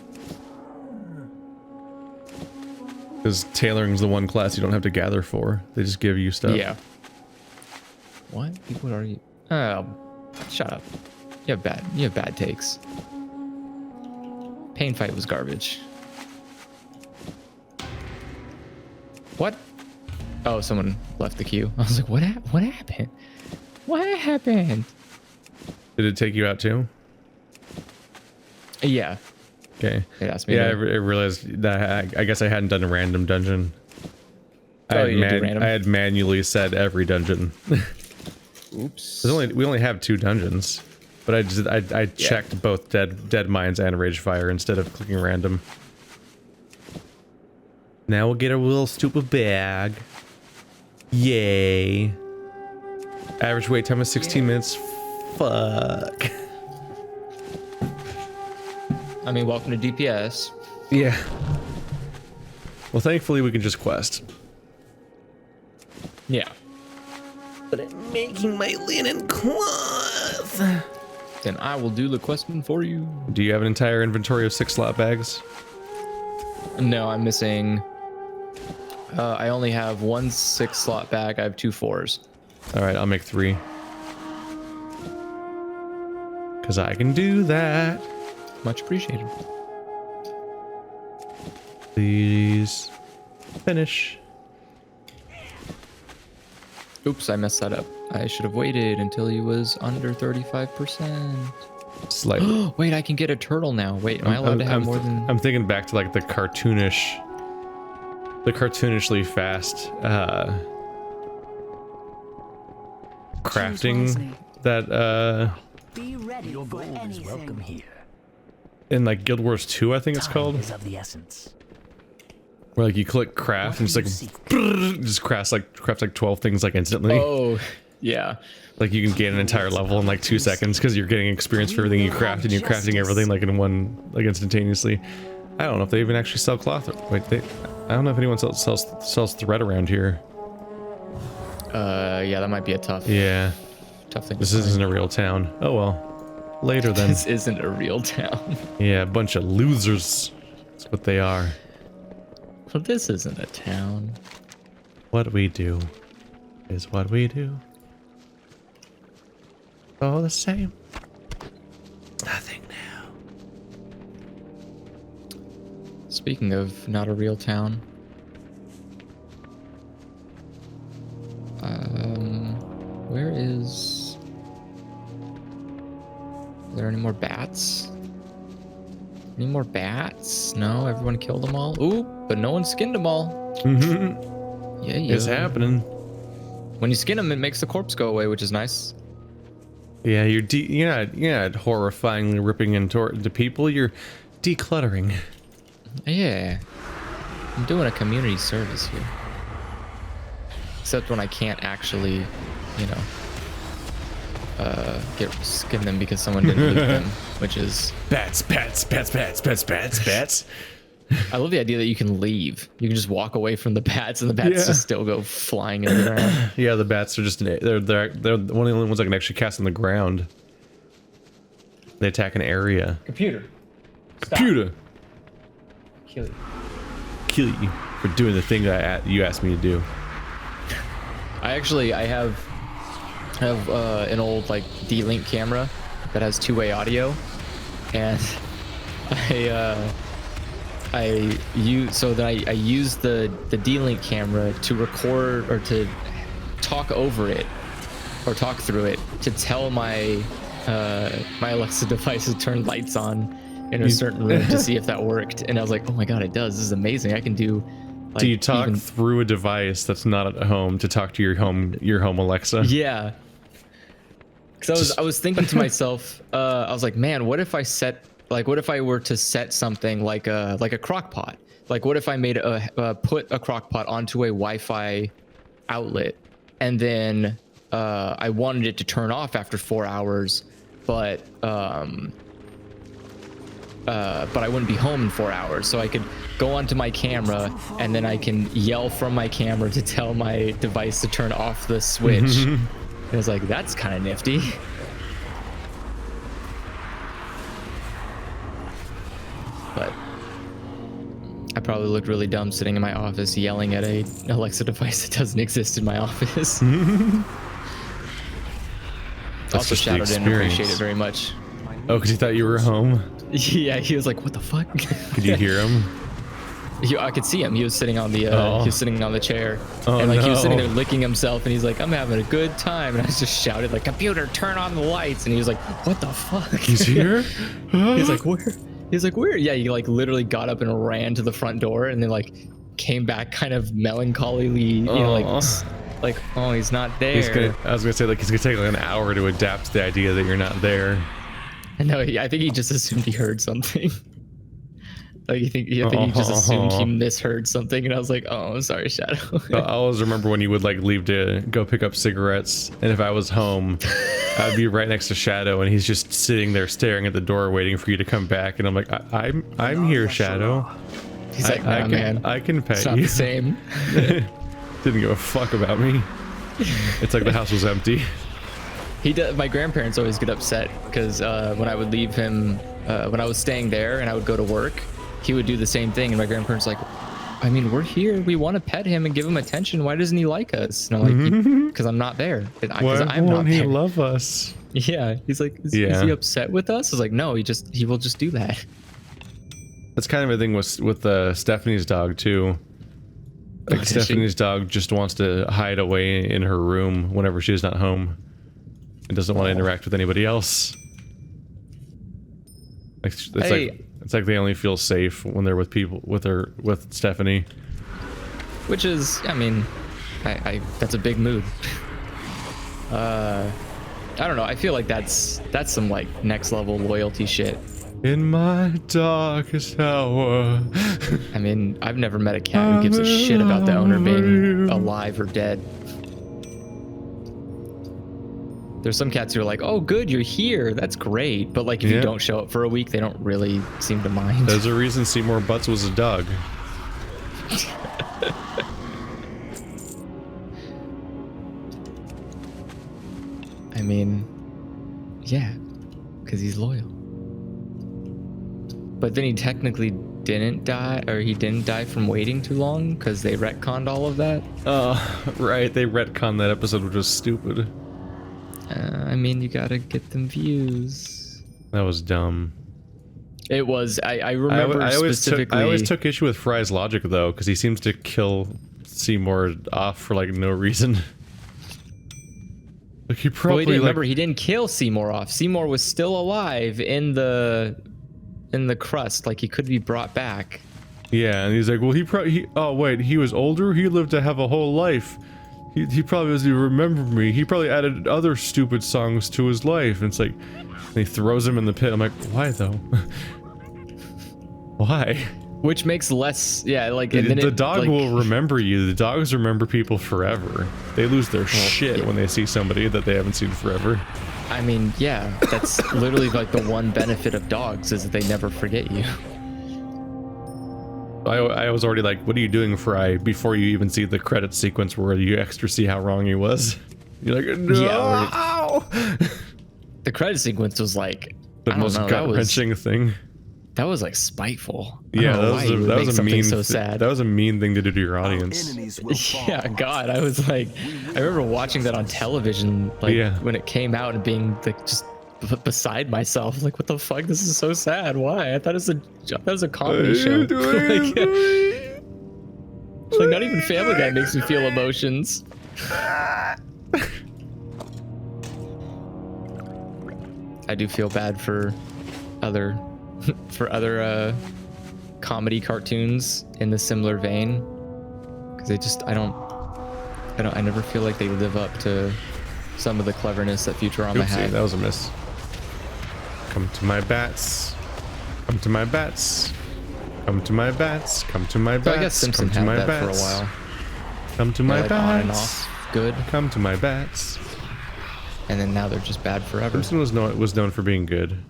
Because tailoring's the one class you don't have to gather for. They just give you stuff.
Yeah. What? What are you? Oh, shut up. You have bad takes. Pain fight was garbage. What? Oh, someone left the queue. I was like, what happened? What happened?
Did it take you out too?
Yeah.
Okay.
It asked me.
Yeah, I realized that I guess I hadn't done a random dungeon.
Oh, you didn't do random?
I had manually said every dungeon.
Oops.
We only have 2 dungeons, but I checked both dead mines and rage fire instead of clicking random. Now we'll get a little stupid bag. Yay! Average wait time is 16 minutes. Fuck.
I mean, welcome to DPS.
Yeah. Well, thankfully we can just quest.
Yeah.
But I'm making my linen cloth.
Then I will do the questing for you.
Do you have an entire inventory of 6 slot bags?
No, I'm missing. I only have 1 6-slot bag. I have 2 4s.
All right, I'll make 3. Cause I can do that.
Much appreciated.
Please finish.
Oops, I messed that up. I should have waited until he was under 35%.
Slightly.
Wait, I can get a turtle now. Wait, am I allowed to have more than...
I'm thinking back to like the cartoonishly fast crafting that
Be ready
Your
for
gold is welcome
anything.
here.
in like Guild Wars 2, I think it's
Time
called,
is of the essence.
where like you click craft and it's like just crafts like 12 things like instantly.
Oh, yeah.
Like you can gain an entire level in like 2 seconds because you're getting experience for everything you craft and you're crafting everything like in one, like instantaneously. I don't know if they even actually sell cloth. Wait, I don't know if anyone sells thread around here.
Yeah, that might be a tough
Yeah,
thing.
this
to find.
isn't a real town. Oh well, later then.
This isn't a real town.
Yeah, a bunch of losers. That's what they are.
Well, this isn't a town.
What we do is what we do. All the same. Nothing now.
Speaking of not a real town. Where is... Are there any more bats? Any more bats? No, everyone killed them all. Ooh, but no one skinned them all. Yeah, yeah.
It's happening.
When you skin them, it makes the corpse go away, which is nice.
Yeah, you're not horrifyingly ripping into people. You're decluttering.
Yeah. I'm doing a community service here. Except when I can't actually, you know, skin them because someone didn't loot them, which is...
Bats.
I love the idea that you can leave. You can just walk away from the bats and the bats just still go flying into the ground.
Yeah, the bats are just they're one of the only ones I can actually cast on the ground. They attack an area.
Computer.
Computer,
Kill you.
kill you for doing the thing that you asked me to do.
I have an old like D-Link camera that has two-way audio, and I use the D-Link camera to record or to talk over it or talk through it to tell my my Alexa device to turn lights on in a certain room to see if that worked. And I was like, oh my god, it does. This is amazing. I can do. Like,
Do you talk through a device that's not at home to talk to your home Alexa?
Yeah. Because I was thinking to myself, I was like, man, what if I were to set something like a crock pot? Like, what if I made put a crock pot onto a Wi-Fi outlet, and then I wanted it to turn off after 4 hours, but I wouldn't be home in 4 hours, so I could go onto my camera and then I can yell from my camera to tell my device to turn off the switch. And I was like, that's kind of nifty. But I probably looked really dumb sitting in my office yelling at a Alexa device that doesn't exist in my office. Also,
just the
Shadow didn't appreciate
experience.
it very much.
Oh, because he thought you were home?
Yeah, he was like, "What the fuck?"
Could you hear him?
I could see him. He was sitting on the he was sitting on the chair,
Oh,
and like he was sitting
no.
there licking himself, and he's like, "I'm having a good time," and I just shouted like, "Computer, turn on the lights!" And he was like, "What the fuck?"
He's here?
He's like, "Where?" He's like, "Where?" Yeah, he like literally got up and ran to the front door, and then like came back kind of melancholily, you know, like Like, oh, he's not there.
I was gonna say like he's gonna take like an hour to adapt to the idea that you're not there.
No, I think he just assumed he heard something. Like I think he just assumed he misheard something, and I was like, "Oh, I'm sorry, Shadow."
I always remember when you would like leave to go pick up cigarettes, and if I was home, I'd be right next to Shadow, and he's just sitting there staring at the door, waiting for you to come back, and I'm like, "I'm here, Shadow."
He's like, "Nah, man,
I can pet
it's not
you."
the same.
Didn't give a fuck about me. It's like the house was empty.
My grandparents always get upset because when I would leave him, when I was staying there and I would go to work, he would do the same thing, and my grandparents like, I mean, we're here, we want to pet him and give him attention. Why doesn't he like us? And I'm like, because I'm not there.
Why won't he love us?
Yeah, he's like, is he upset with us? I was like, no, he will just do that.
That's kind of a thing with Stephanie's dog too. Like Stephanie's dog just wants to hide away in her room whenever she's not home, and doesn't want to interact with anybody else. Like it's like they only feel safe when they're with people with Stephanie.
Which is, I mean, I that's a big mood. I don't know. I feel like that's some like next level loyalty shit.
In my darkest hour.
I mean, I've never met a cat who gives a shit about the owner being alive or dead. There's some cats who are like, oh, good, you're here. That's great. But like, if you don't show up for a week, they don't really seem to mind.
There's a reason Seymour Butts was a dog.
I mean, yeah, because he's loyal. But then he technically didn't die, or he didn't die from waiting too long because they retconned all of that.
Right. They retconned that episode, which was stupid.
I mean, you gotta get them views.
That was dumb.
It was. I remember specifically.
I always took issue with Fry's logic though, because he seems to kill Seymour off for like no reason. Like he probably.
Remember, he didn't kill Seymour off. Seymour was still alive in the crust. Like he could be brought back.
Yeah, and he's like, well, oh wait, he was older. He lived to have a whole life. He probably doesn't remember me. He probably added other stupid songs to his life. And it's like, and he throws him in the pit. I'm like, why though? Why?
Which makes less, yeah, like...
The dog will remember you. The dogs remember people forever. They lose their shit when they see somebody that they haven't seen forever.
I mean, yeah, that's literally like the one benefit of dogs is that they never forget you.
I was already like, what are you doing, Fry? Before you even see the credit sequence where you extra see how wrong he was. You're like, no!
Yeah, the credit sequence was like...
The most gut-wrenching thing.
That was like spiteful.
Yeah, that was a mean
so sad.
That was a mean thing to do to your audience.
Yeah, God, I was like, I remember watching that on television, like when it came out and being like just beside myself, like what the fuck? This is so sad. Why? I thought it was a comedy show. Like not even Family Guy makes me feel emotions. I do feel bad for other comedy cartoons in the similar vein, because I never feel like they live up to some of the cleverness that Futurama had.
That was a miss. Come to my bats. Come to my bats. Come to my bats. Come to my bats.
So I guess Simpson had that for a while.
Come to my bats.
On and off. Good.
Come to my bats.
And then now they're just bad forever.
Simpson was known for being good.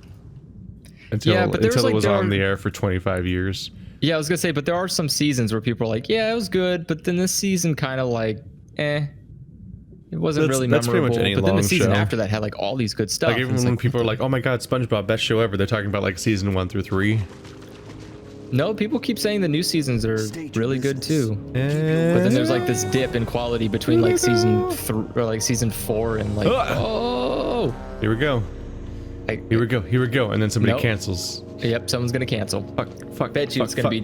Until it was on the air for 25 years.
Yeah, I was gonna say, but there are some seasons where people are like, yeah, it was good, but then this season kind of like, it wasn't really memorable.
Pretty much any
but then the season
show.
After that had like all these good stuff.
Like even when people are like, oh my god, SpongeBob, best show ever, they're talking about like season 1 through 3.
No, people keep saying the new seasons are really good too. But then there's like this dip in quality between like season 4 and like, oh.
Here we go. Here we go, and then somebody cancels.
Yep, someone's gonna cancel. Bet you it's gonna be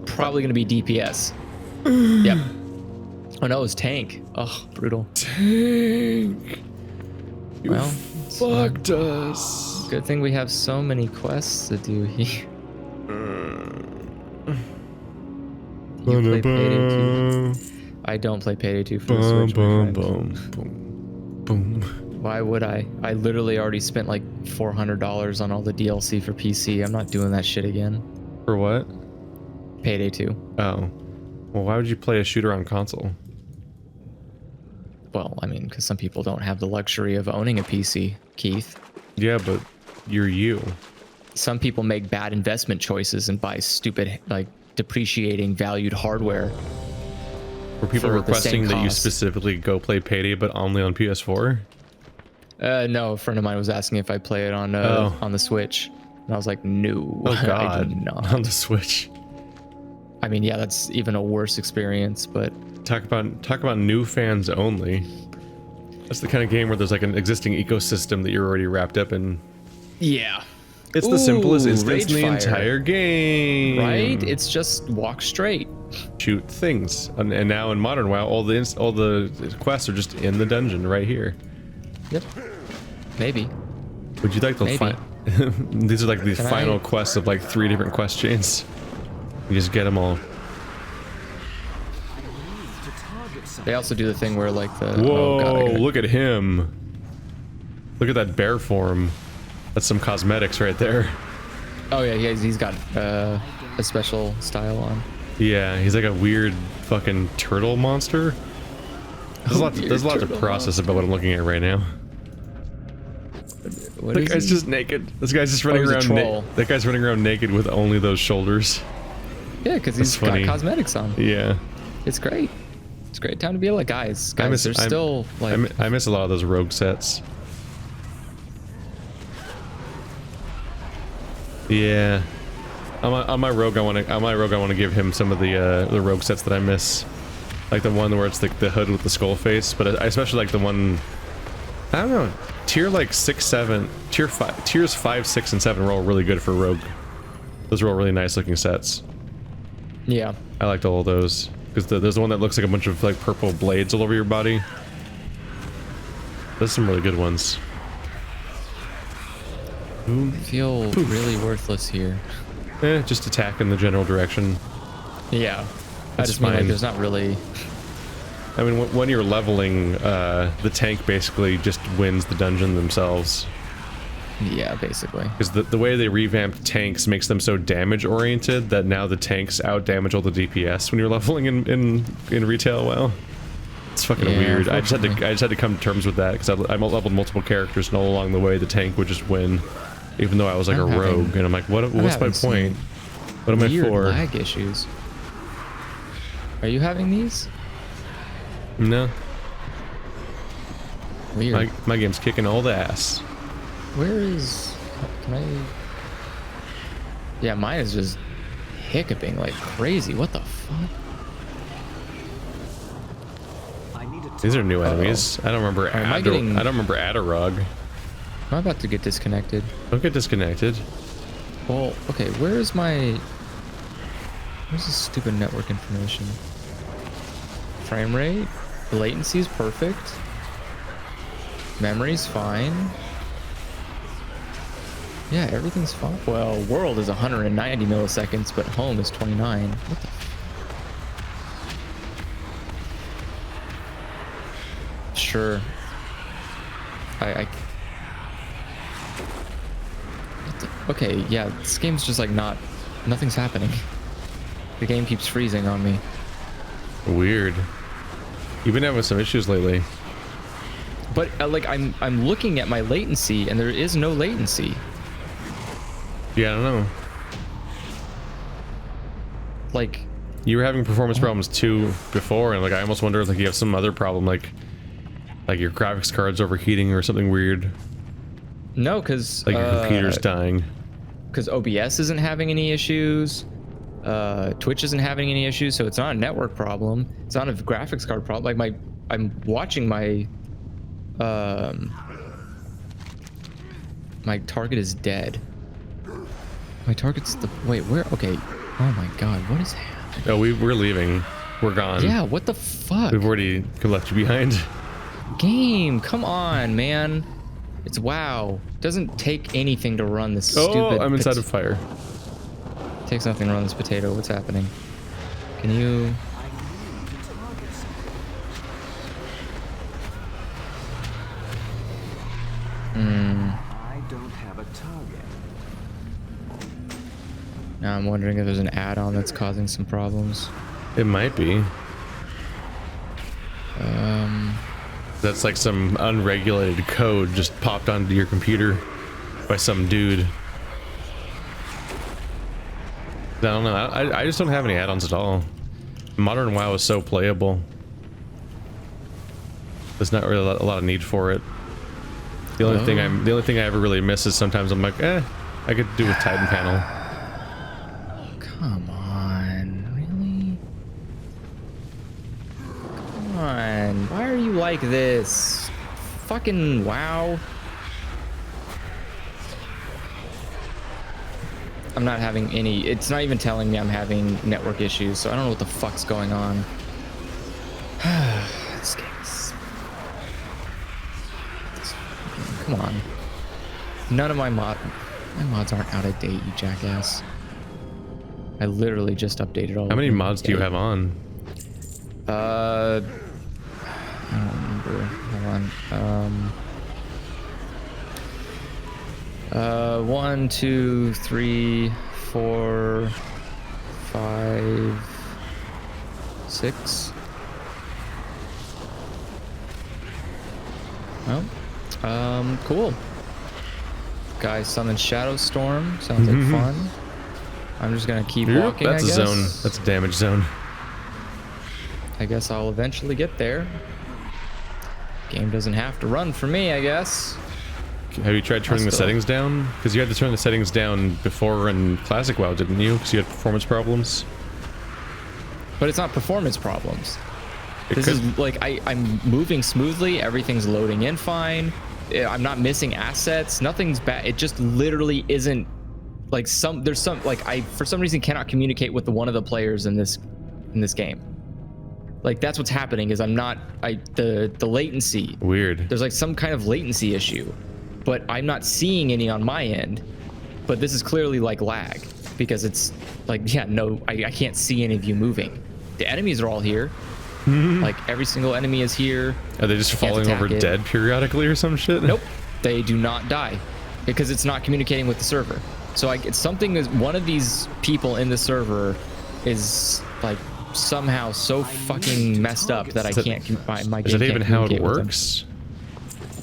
probably gonna be DPS. Yep. Oh no, it was Tank. Oh, brutal.
Tank. You
well,
fucked us.
Good thing we have so many quests to do here. I don't play Payday 2 for the
Boom,
Switch.
boom, boom, boom, boom.
Why would I? I literally already spent like $400 on all the DLC for PC. I'm not doing that shit again.
For what?
Payday 2.
Oh. Well, why would you play a shooter on console?
Well, I mean, because some people don't have the luxury of owning a PC, Keith.
Yeah, but you're you.
Some people make bad investment choices and buy stupid, like, depreciating valued hardware.
Were people
for the same
requesting that you
cost.
specifically go play Payday, but only on PS4?
No, a friend of mine was asking if I play it on the Switch, and I was like, no,
Oh
I
God,
do not.
on the Switch.
I mean, yeah, that's even a worse experience, but
Talk about new fans only. That's the kind of game where there's like an existing ecosystem that you're already wrapped up in.
yeah,
It's the simplest
Ooh,
instance in the
Ragefire.
entire game.
right? It's just walk straight.
Shoot things, and now in modern WoW, all the quests are just in the dungeon right here.
Yep. Maybe.
Would you like the
Maybe.
These are like the
Can
final
I-
quests of like 3 different quest chains. You just get them all.
They also do the thing where like the
Whoa!
oh God, I gotta-
Look at him. Look at that bear form. That's some cosmetics right there.
oh yeah, he's got a special style on.
Yeah, he's like a weird fucking turtle monster. There's a lot to process about what I'm looking at right now.
What
That
is
guy's
he?
just naked. This guy's just running
he's a
around.
troll.
That guy's running around naked with only those shoulders.
Yeah, because he's
That's funny.
got cosmetics on.
Yeah.
It's great. It's a great time to be like, guys,
miss-
there's
I'm-
still like
I miss a lot of those rogue sets. Yeah. On my rogue, I want to give him some of the rogue sets that I miss, like the one where it's like the hood with the skull face. But I especially like the one. I don't know. Tier like 6, 7, tiers 5, 6, and 7 were all really good for rogue. Those are all really nice looking sets.
yeah.
I liked all of those because there's the one that looks like a bunch of like purple blades all over your body. There's some really good ones.
I feel really worthless here.
Just attack in the general direction.
Yeah. I
That's
just mean like
fine.
there's not really.
I mean, when you're leveling, the tank basically just wins the dungeon themselves.
Yeah, basically.
Because the way they revamped tanks makes them so damage oriented that now the tanks out damage all the DPS when you're leveling in retail WoW. It's fucking
Yeah,
weird. I just
unfortunately.
had to come to terms with that because I leveled multiple characters and all along the way the tank would just win, even though I was like
I'm
a
having-
rogue. And I'm like, what's my
having some
point? What am I
Weird
for?
lag issues. Are you having these?
No,
Weird.
my game's kicking all the ass.
Where is? Can I? Yeah, mine is just hiccuping like crazy. What the fuck?
I need to
These are new enemies. I don't remember.
Am I getting-
I don't remember Ahn'Qiraj.
I'm about to get disconnected.
Don't get disconnected.
Well, okay, where's this stupid network information? Frame rate, latency is perfect. Memory's fine. Yeah, everything's fine. Well, world is 190 milliseconds, but home is 29. What the? Sure. I what the- okay, yeah, this game's just like nothing's happening. The game keeps freezing on me.
Weird. You've been having some issues lately.
But like I'm looking at my latency and there is no latency.
Yeah, I don't know.
Like
You were having performance problems too before, and like I almost wonder if like you have some other problem, like your graphics card's overheating or something weird,
no, because
like your computer's dying.
because OBS isn't having any issues. Twitch isn't having any issues, so it's not a network problem. It's not a graphics card problem. Like I'm watching my my target is dead. My target's the wait where? Okay. Oh my god, what is happening?
Oh, we're leaving. We're gone.
Yeah, what the fuck?
We've already left you behind.
Game, come on, man. It's WoW. Doesn't take anything to run this
Oh,
stupid.
I'm inside of fire.
Takes nothing to run this potato. What's happening? Can you? Now I'm wondering if there's an add-on that's causing some problems.
It might be. That's like some unregulated code just popped onto your computer by some dude. I don't know. I just don't have any add-ons at all. Modern WoW is so playable. There's not really a lot of need for it. The only thing I ever really miss is sometimes I'm like, I could do with Titan panel.
Come on, really? Come on, why are you like this? Fucking WoW. I'm not having any, it's not even telling me I'm having network issues, so I don't know what the fuck's going on. This game is... Come on. None of my mods aren't out of date, you jackass. I literally just updated all.
How many mods do you have on?
I don't remember. Hold on. 1, 2, 3, 4, 5, 6. Oh, cool. Guy summoned Shadowstorm. Sounds like fun. I'm just gonna keep walking.
That's
I guess.
a zone. That's a damage zone.
I guess I'll eventually get there. Game doesn't have to run for me, I guess.
Have you tried turning the settings down? Because you had to turn the settings down before in Classic WoW, didn't you? Because you had performance problems.
But it's not performance problems. This is like I'm moving smoothly. Everything's loading in fine. I'm not missing assets. Nothing's bad. It just literally isn't like there's some like I for some reason cannot communicate with one of the players in this game. Like that's what's happening is the latency.
Weird.
There's like some kind of latency issue, but I'm not seeing any on my end. But this is clearly like lag because it's like, yeah, no, I can't see any of you moving. The enemies are all here. Like every single enemy is here.
Are they just falling over dead periodically or some shit?
Nope, they do not die because it's not communicating with the server. So it's something is one of these people in the server is like somehow so fucking messed up that I can't. My game
is that even how it
communicate with
works?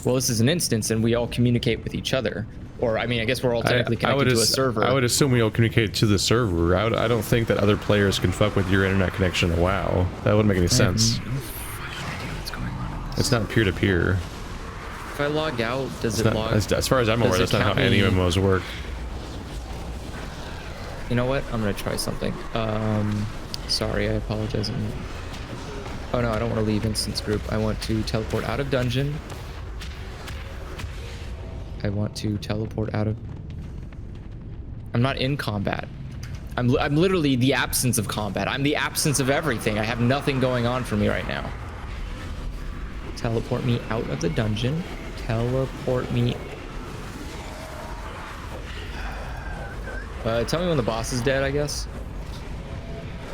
Well, this is an instance, and we all communicate with each other. Or I mean, I guess we're all technically connected to a server.
I would assume we all communicate to the server. I don't think that other players can fuck with your internet connection to WoW. That wouldn't make any sense.
What's going on?
It's not peer-to-peer.
If I log out, does it log?
As far as I'm aware, that's not how any MMOs work.
You know what? I'm gonna try something. Sorry, I apologize. Oh no, I don't want to leave instance group. I want to teleport out of dungeon. I want to teleport out of... I'm not in combat. I'm literally the absence of combat. I'm the absence of everything. I have nothing going on for me right now. Teleport me out of the dungeon. Teleport me... tell me when the boss is dead, I guess.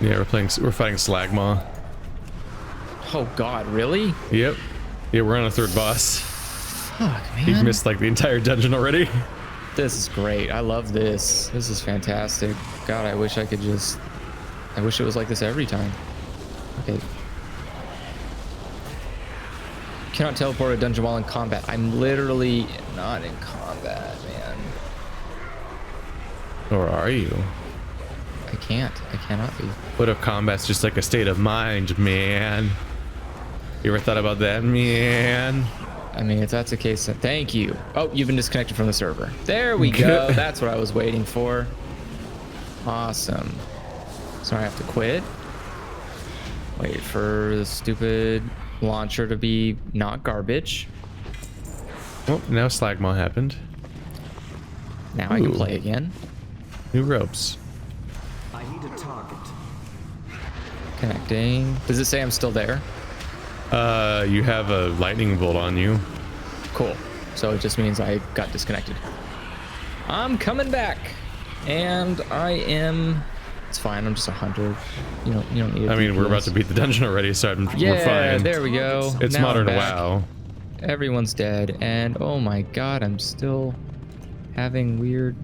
Yeah, we're fighting Slagmaw.
Oh god, really?
Yep. Yeah, we're on a third boss.
Fuck, man.
You've missed like the entire dungeon already.
This is great. I love this. This is fantastic. God, I wish I could just... I wish it was like this every time. Okay. Cannot teleport a dungeon while in combat. I'm literally not in combat, man.
Or are you?
I can't. I cannot be.
What if combat's just like a state of mind, man? You ever thought about that, man?
I mean, if that's the case, then thank you. Oh, you've been disconnected from the server. There we go. That's what I was waiting for. Awesome. So I have to quit. Wait for the stupid launcher to be not garbage.
Oh, now Slagmaw happened.
Now I can play again.
New ropes.
I need a target.
Connecting. Does it say I'm still there?
You have a lightning bolt on you.
Cool. So it just means I got disconnected. I'm coming back, and I am. It's fine. I'm just a hunter. You don't need.
I mean, we're about to beat the dungeon already, so we're fine.
Yeah, there we go.
It's
Now
modern
I'm back.
WoW.
Everyone's dead, and oh my god, I'm still. having weird...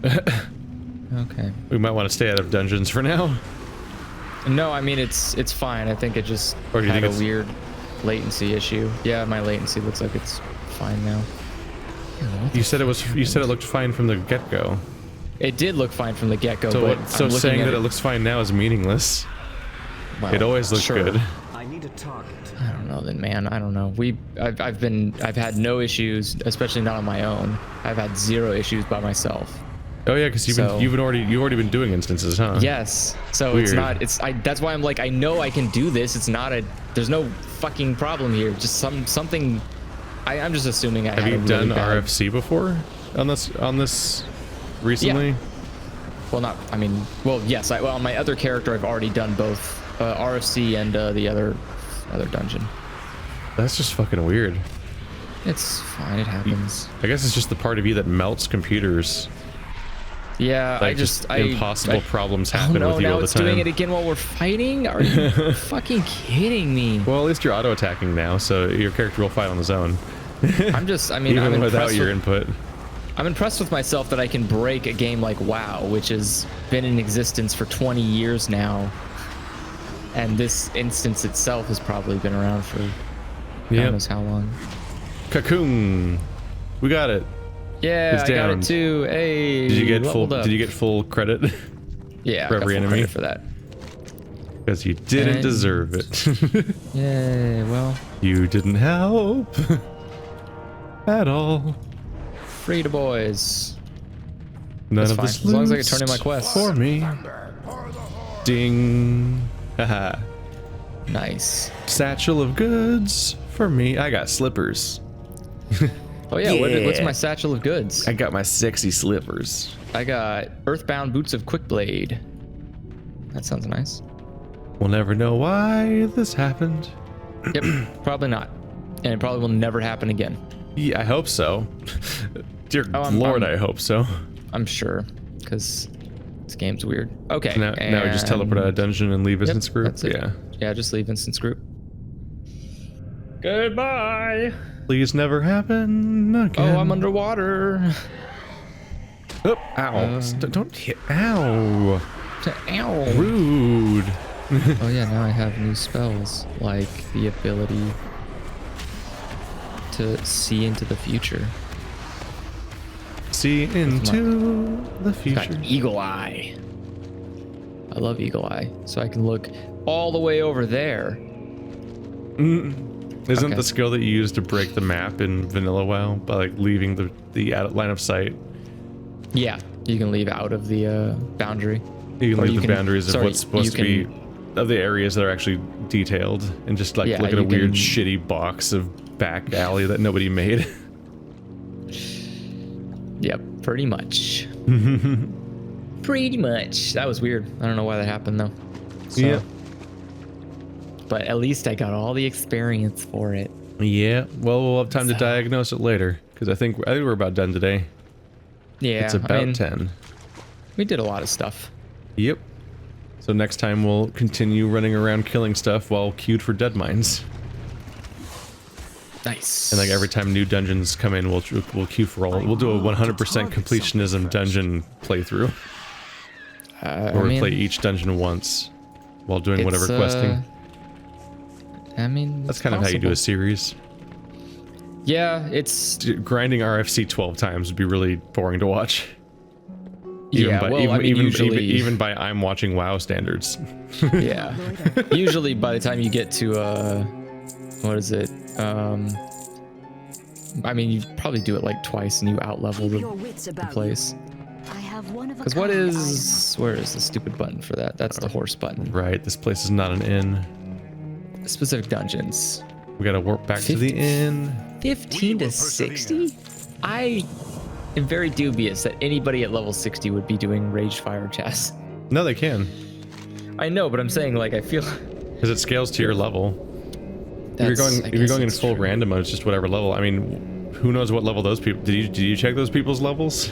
Okay.
We might want to stay out of dungeons for now.
No, I mean, it's fine. I think it just
Or do you
had
think
a
it's...
weird latency issue. Yeah, my latency looks like it's fine now.
You said it looked fine from the get-go.
It did look fine from the get-go,
So,
but
so
I'm looking
saying
at
that it looks fine now is meaningless.
well,
It always looks
sure.
good.
I need a target.
I don't know then, man. I don't know. I've had no issues, especially not on my own. I've had 0 issues by myself.
Oh yeah, because you've already been doing instances, huh?
Yes. So
Weird.
that's why I'm like, I know I can do this. There's no fucking problem here. Just something. I'm just assuming I
Have
had
you
a
done
really bad,
RFC before on this recently?
Yeah. Well, not. I mean, well, yes. Well, on my other character, I've already done both RFC and the other dungeon.
That's just fucking weird.
It's fine. It happens.
I guess it's just the part of you that melts computers.
Yeah.
Like impossible problems happen with you all the time.
Now it's doing it again while we're fighting. Are you fucking kidding me?
Well, at least you're auto attacking now, so your character will fight on his own.
Even
even without your input.
I'm impressed with myself that I can break a game like WoW, which has been in existence for 20 years now. And this instance itself has probably been around for God knows how long.
Cocoon. We got it.
Yeah,
It's
I got
down.
it too. Hey,
Did you get
leveled
full
up.
did you get full credit?
Yeah,
for
I got
every
full
enemy?
credit for that.
Because you didn't
And-
deserve it.
Yay, well,
You didn't help at all.
free to boys.
None
That's
of
fine,
this
as long as I can
loot's
turn in my quests.
for me. Ding. Haha.
Nice.
Satchel of goods for me. I got slippers.
Oh yeah, what's
Yeah.
my satchel of goods?
I got my sexy slippers.
I got Earthbound Boots of Quickblade. That sounds nice.
We'll never know why this happened.
Yep, probably not. And it probably will never happen again.
Yeah, I hope so. Dear
Oh,
Lord, I hope so.
I'm sure, because this game's weird. Okay.
Now we just teleport out of dungeon and leave instance group.
That's it.
Yeah.
Yeah, just leave instance group. Goodbye.
Please never happen again.
Oh, I'm underwater.
Oh, ow. Don't hit. Ow.
Ow.
Rude.
Oh yeah, now I have new spells, like the ability to see into the future.
See into the
Got
future.
Eagle Eye. I love Eagle Eye, so I can look all the way over there.
Isn't
Okay.
the skill that you use to break the map in vanilla WoW by like leaving the out line of sight?
Yeah, you can leave out of the boundary.
You can
Or
leave
you
the
can-
boundaries of
sorry,
what's supposed to
you
be of the areas that are actually detailed, and just like
Yeah,
look at a
you
weird
can-
shitty box of back alley that nobody made.
Yep, pretty much. Pretty much. That was weird. I don't know why that happened though. So,
Yeah.
But at least I got all the experience for it.
Yeah. Well, we'll have time to diagnose it later because I think we're about done today.
Yeah,
It's about 10.
We did a lot of stuff.
Yep. So next time we'll continue running around killing stuff while queued for dead mines.
Nice.
And like every time new dungeons come in, we'll queue for all. We'll do a 100% completionism dungeon playthrough, where we play each dungeon once while doing whatever questing.
I mean,
That's
it's
kind of how you do a
possible.
series.
Yeah, it's
Grinding RFC 12 times would be really boring to watch.
yeah. Well, I mean, usually,
even by I'm watching WoW standards.
yeah. Usually, by the time you get to what is it? I mean, you probably do it like twice, and you outlevel the place. Because what is? Where is the stupid button for that? That's the horse button.
Right. This place is not an inn.
Specific dungeons.
We gotta warp back to the inn.
15 to 60? I am very dubious that anybody at level 60 would be doing rage fire tests.
No, they can,
I know, but I'm saying like I feel
because it scales to your level. If you're going in full random mode, it's just whatever level. I mean, who knows what level those people? Did you check those people's levels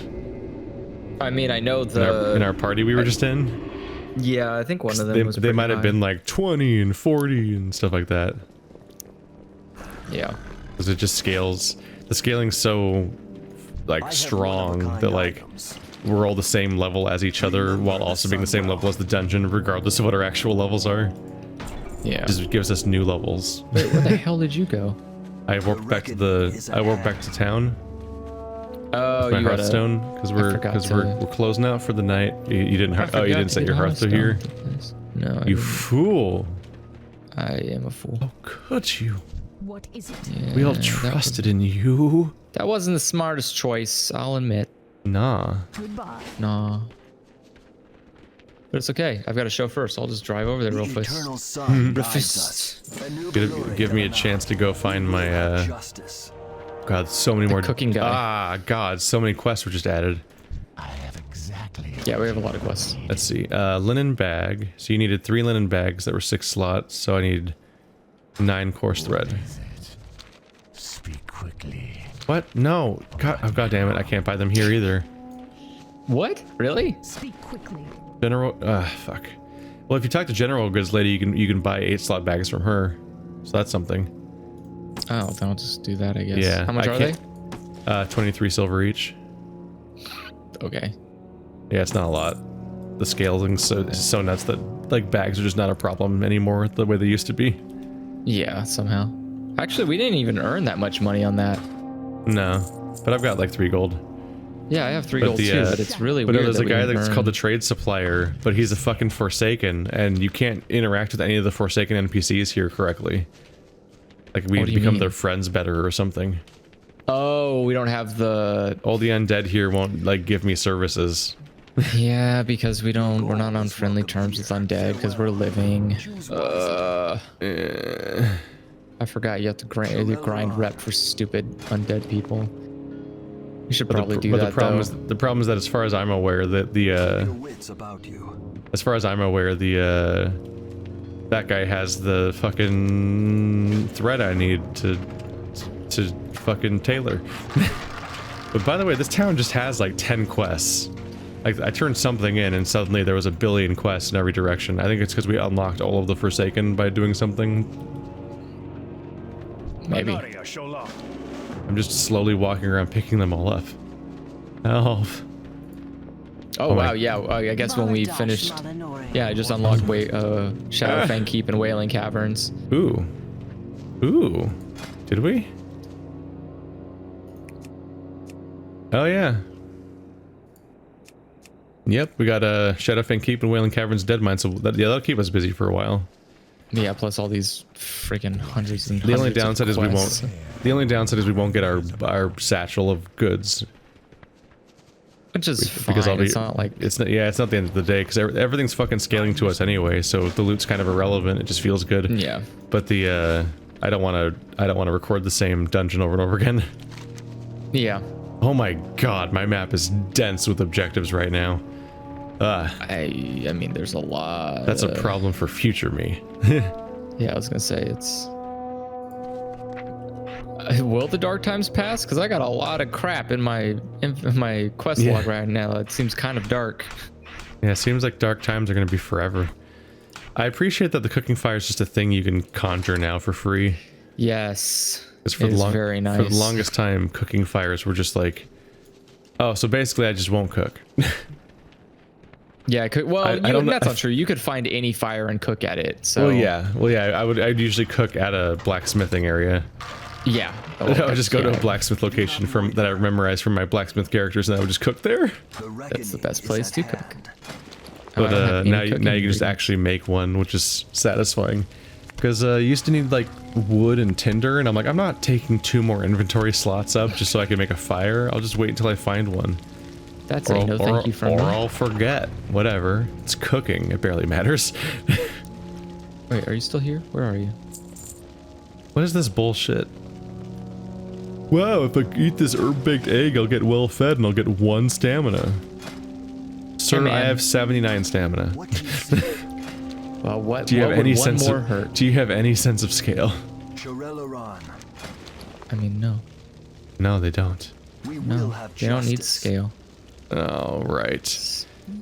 I mean, I know
in our party we were just in?
yeah, I think one of them was
They
pretty
might have
high.
been like 20 and 40 and stuff like that.
Yeah.
Because it just scales. The scaling's so like strong that like we're all the same level as each other while also being the same level as the dungeon, regardless of what our actual levels are.
Yeah.
Just gives us new levels.
Wait, where the hell did you go?
I warped back to town.
Oh,
My
you got
Hearthstone because we're closing out for the night. You didn't you didn't set your Hearthstone here.
No.
You fool!
I am a fool.
How could you?
What is it?
Yeah,
We all trusted in you.
That wasn't the smartest choice, I'll admit.
Nah.
Goodbye.
Nah. But it's okay. I've got a show first. I'll just drive over there real fast.
Eternal sun guides us. A new glory
Give me a chance to go find my
justice.
God, so many more
cooking guy.
Ah, God, so many quests were just added.
Yeah, we have a lot of quests.
Let's see. Linen bag. So you needed 3 linen bags that were 6 slots. So I need 9 coarse thread.
Speak quickly.
What? No. God, oh, God damn it. I can't buy them here either.
What? Really?
Speak quickly.
General. Fuck. Well, if you talk to General Goods Lady, you can buy 8 slot bags from her. So that's something.
Oh, then I'll just do that, I guess.
Yeah.
How much are they?
23 silver each.
Okay.
Yeah, it's not a lot. The scaling's so nuts that like bags are just not a problem anymore the way they used to be.
Yeah, somehow. Actually, we didn't even earn that much money on that.
No, but I've got like 3 gold.
Yeah, I have 3
But
gold too, but it's really
But
weird.
there's
that
a
we
guy
didn't
that's
earn-
called the trade supplier, but he's a fucking Forsaken, and you can't interact with any of the Forsaken NPCs here correctly. Like we
What do you
become
mean?
their friends better or something.
Oh, we don't have the.
All the undead here won't like give me services.
Yeah, because we're not on friendly terms with undead because we're living. I forgot you have to grind rep for stupid undead people. We should probably do that.
The problem is that as far as I'm aware, that
Your wits about you.
as far as I'm aware, that guy has the fucking thread I need to fucking tailor. But by the way, this town just has like 10 quests. Like I turned something in and suddenly there was a billion quests in every direction. I think it's because we unlocked all of the Forsaken by doing something.
Maybe.
Maria, show love.
I'm just slowly walking around picking them all up. Help.
Oh
my-
wow, yeah. I guess when we finished. Yeah, I just unlocked Shadowfang Keep and Wailing Caverns.
Ooh. Ooh. Did we? Oh yeah. Yep, we got Shadowfang Keep and Wailing Caverns Deadmine, so that'll keep us busy for a while.
Yeah, plus all these freaking hundreds and
The only
hundreds of
downside is we
quests.
won't. The only downside is we won't get our satchel of goods.
Which is
Because
fine. It's not like
it's not the end of the day because everything's fucking scaling to us anyway. So the loot's kind of irrelevant. It just feels good.
yeah.
But the I don't want to record the same dungeon over and over again.
Yeah.
Oh my god, my map is dense with objectives right now.
I mean, there's a lot.
That's a problem for future me.
Yeah, I was gonna say it's. Will the dark times pass? Because I got a lot of crap in my quest log right now. It seems kind of dark.
Yeah, it seems like dark times are gonna be forever. I appreciate that the cooking fire is just a thing you can conjure now for free.
Yes,
It's
it is very nice.
For the longest time, cooking fires were just like, oh, so basically I just won't cook.
Yeah, well,
I don't know-
that's not true. You could find any fire and cook at it. So
Well, yeah. I'd usually cook at a blacksmithing area.
yeah.
I would just go to a blacksmith location that I memorized from my blacksmith characters, and I would just cook there.
That's the best place to cook.
But
I don't have
now
any
you
cooking
can just
ingredients.
actually make one, which is satisfying. Because you used to need like wood and tinder, and I'm like, I'm not taking 2 more inventory slots up just so I can make a fire. I'll just wait until I find one.
That's a no thank you from
or
me.
I'll forget. Whatever. It's cooking. It barely matters.
Wait, are you still here? Where are you?
What is this bullshit? Wow, if I eat this herb-baked egg, I'll get well fed and I'll get 1 stamina. Sir,
man.
I have 79 stamina.
What do you see?
Well, what?
Do you
what
have
would
any
one
sense
more
of
hurt?
Do you have any sense of scale?
Shorelaran.
I mean, no.
No, they don't.
We will
No,
have
they don't need
justice.
scale.
Oh, right.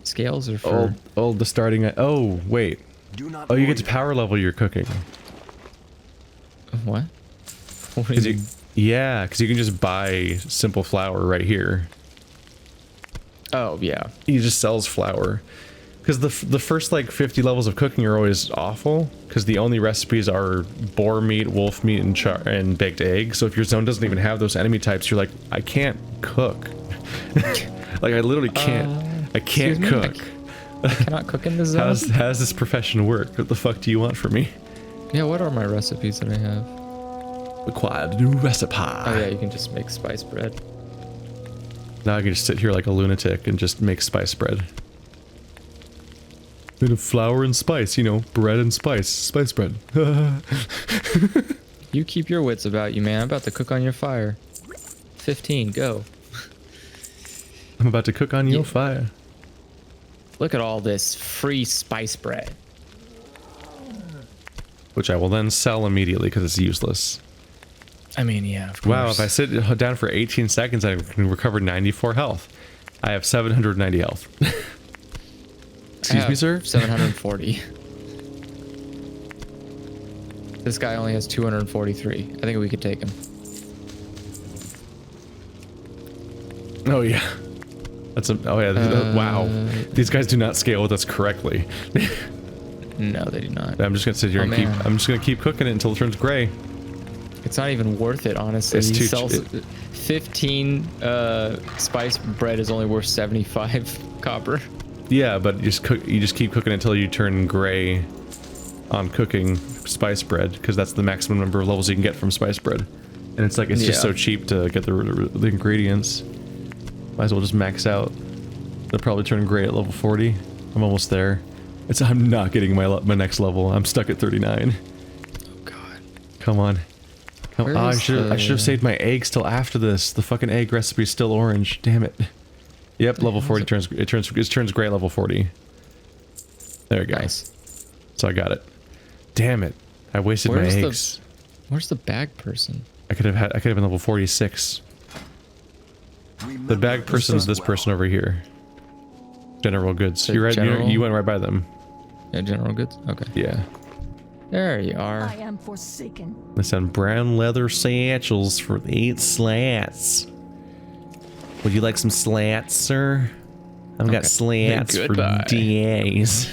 Scales are for.
The starting. Oh, wait.
Do not
Oh, you get to
worry.
power level your cooking.
What? What do you mean?
Yeah, because you can just buy simple flour right here.
Oh yeah.
He just sells flour. Because the first like 50 levels of cooking are always awful, because the only recipes are boar meat, wolf meat, and baked egg. So if your zone doesn't even have those enemy types, you're like, I can't cook. Like I literally can't. I can't cook.
I cannot cook in this zone.
How does this profession work? What the fuck do you want from me?
Yeah, what are my recipes that I have?
Acquired new recipe.
Oh yeah, you can just make spice bread.
Now I can just sit here like a lunatic and just make spice bread. Made of flour and spice, you know, bread and spice. Spice bread.
You keep your wits about you, man. I'm about to cook on your fire. 15, go.
I'm about to cook on your fire.
Look at all this free spice bread.
Which I will then sell immediately because it's useless.
I mean, yeah, of course.
Wow, if I sit down for 18 seconds, I can recover 94 health. I have 790 health. Excuse me, sir?
740. This guy only has 243. I think we could take him.
Oh, yeah. That's a... Oh, yeah. Wow. These guys do not scale with us correctly.
No, they do not.
I'm just going to sit here and keep... I'm just going to keep cooking it until it turns gray.
It's not even worth it, honestly.
It's
He sells 15 spice bread is only worth 75 copper.
Yeah, but you just keep cooking until you turn gray on cooking spice bread, because that's the maximum number of levels you can get from spice bread. And it's like, it's just so cheap to get the ingredients. Might as well just max out. They'll probably turn gray at level 40. I'm almost there. I'm not getting my next level. I'm stuck at 39.
Oh god.
Come on. Oh, I should have saved my eggs till after this. The fucking egg recipe is still orange. Damn it. Yep, level 40 turns gray at level 40. There we go. Nice. So I got it. Damn it. I wasted my eggs.
Where's the bag person?
I could have been level 46. The bag person is this person over here. General goods. You're right. You went right by them.
Yeah, general goods. Okay.
Yeah.
There you are.
I am forsaken.
They send brown leather satchels for 8 slats. Would you like some slats, sir? I've got slats for days.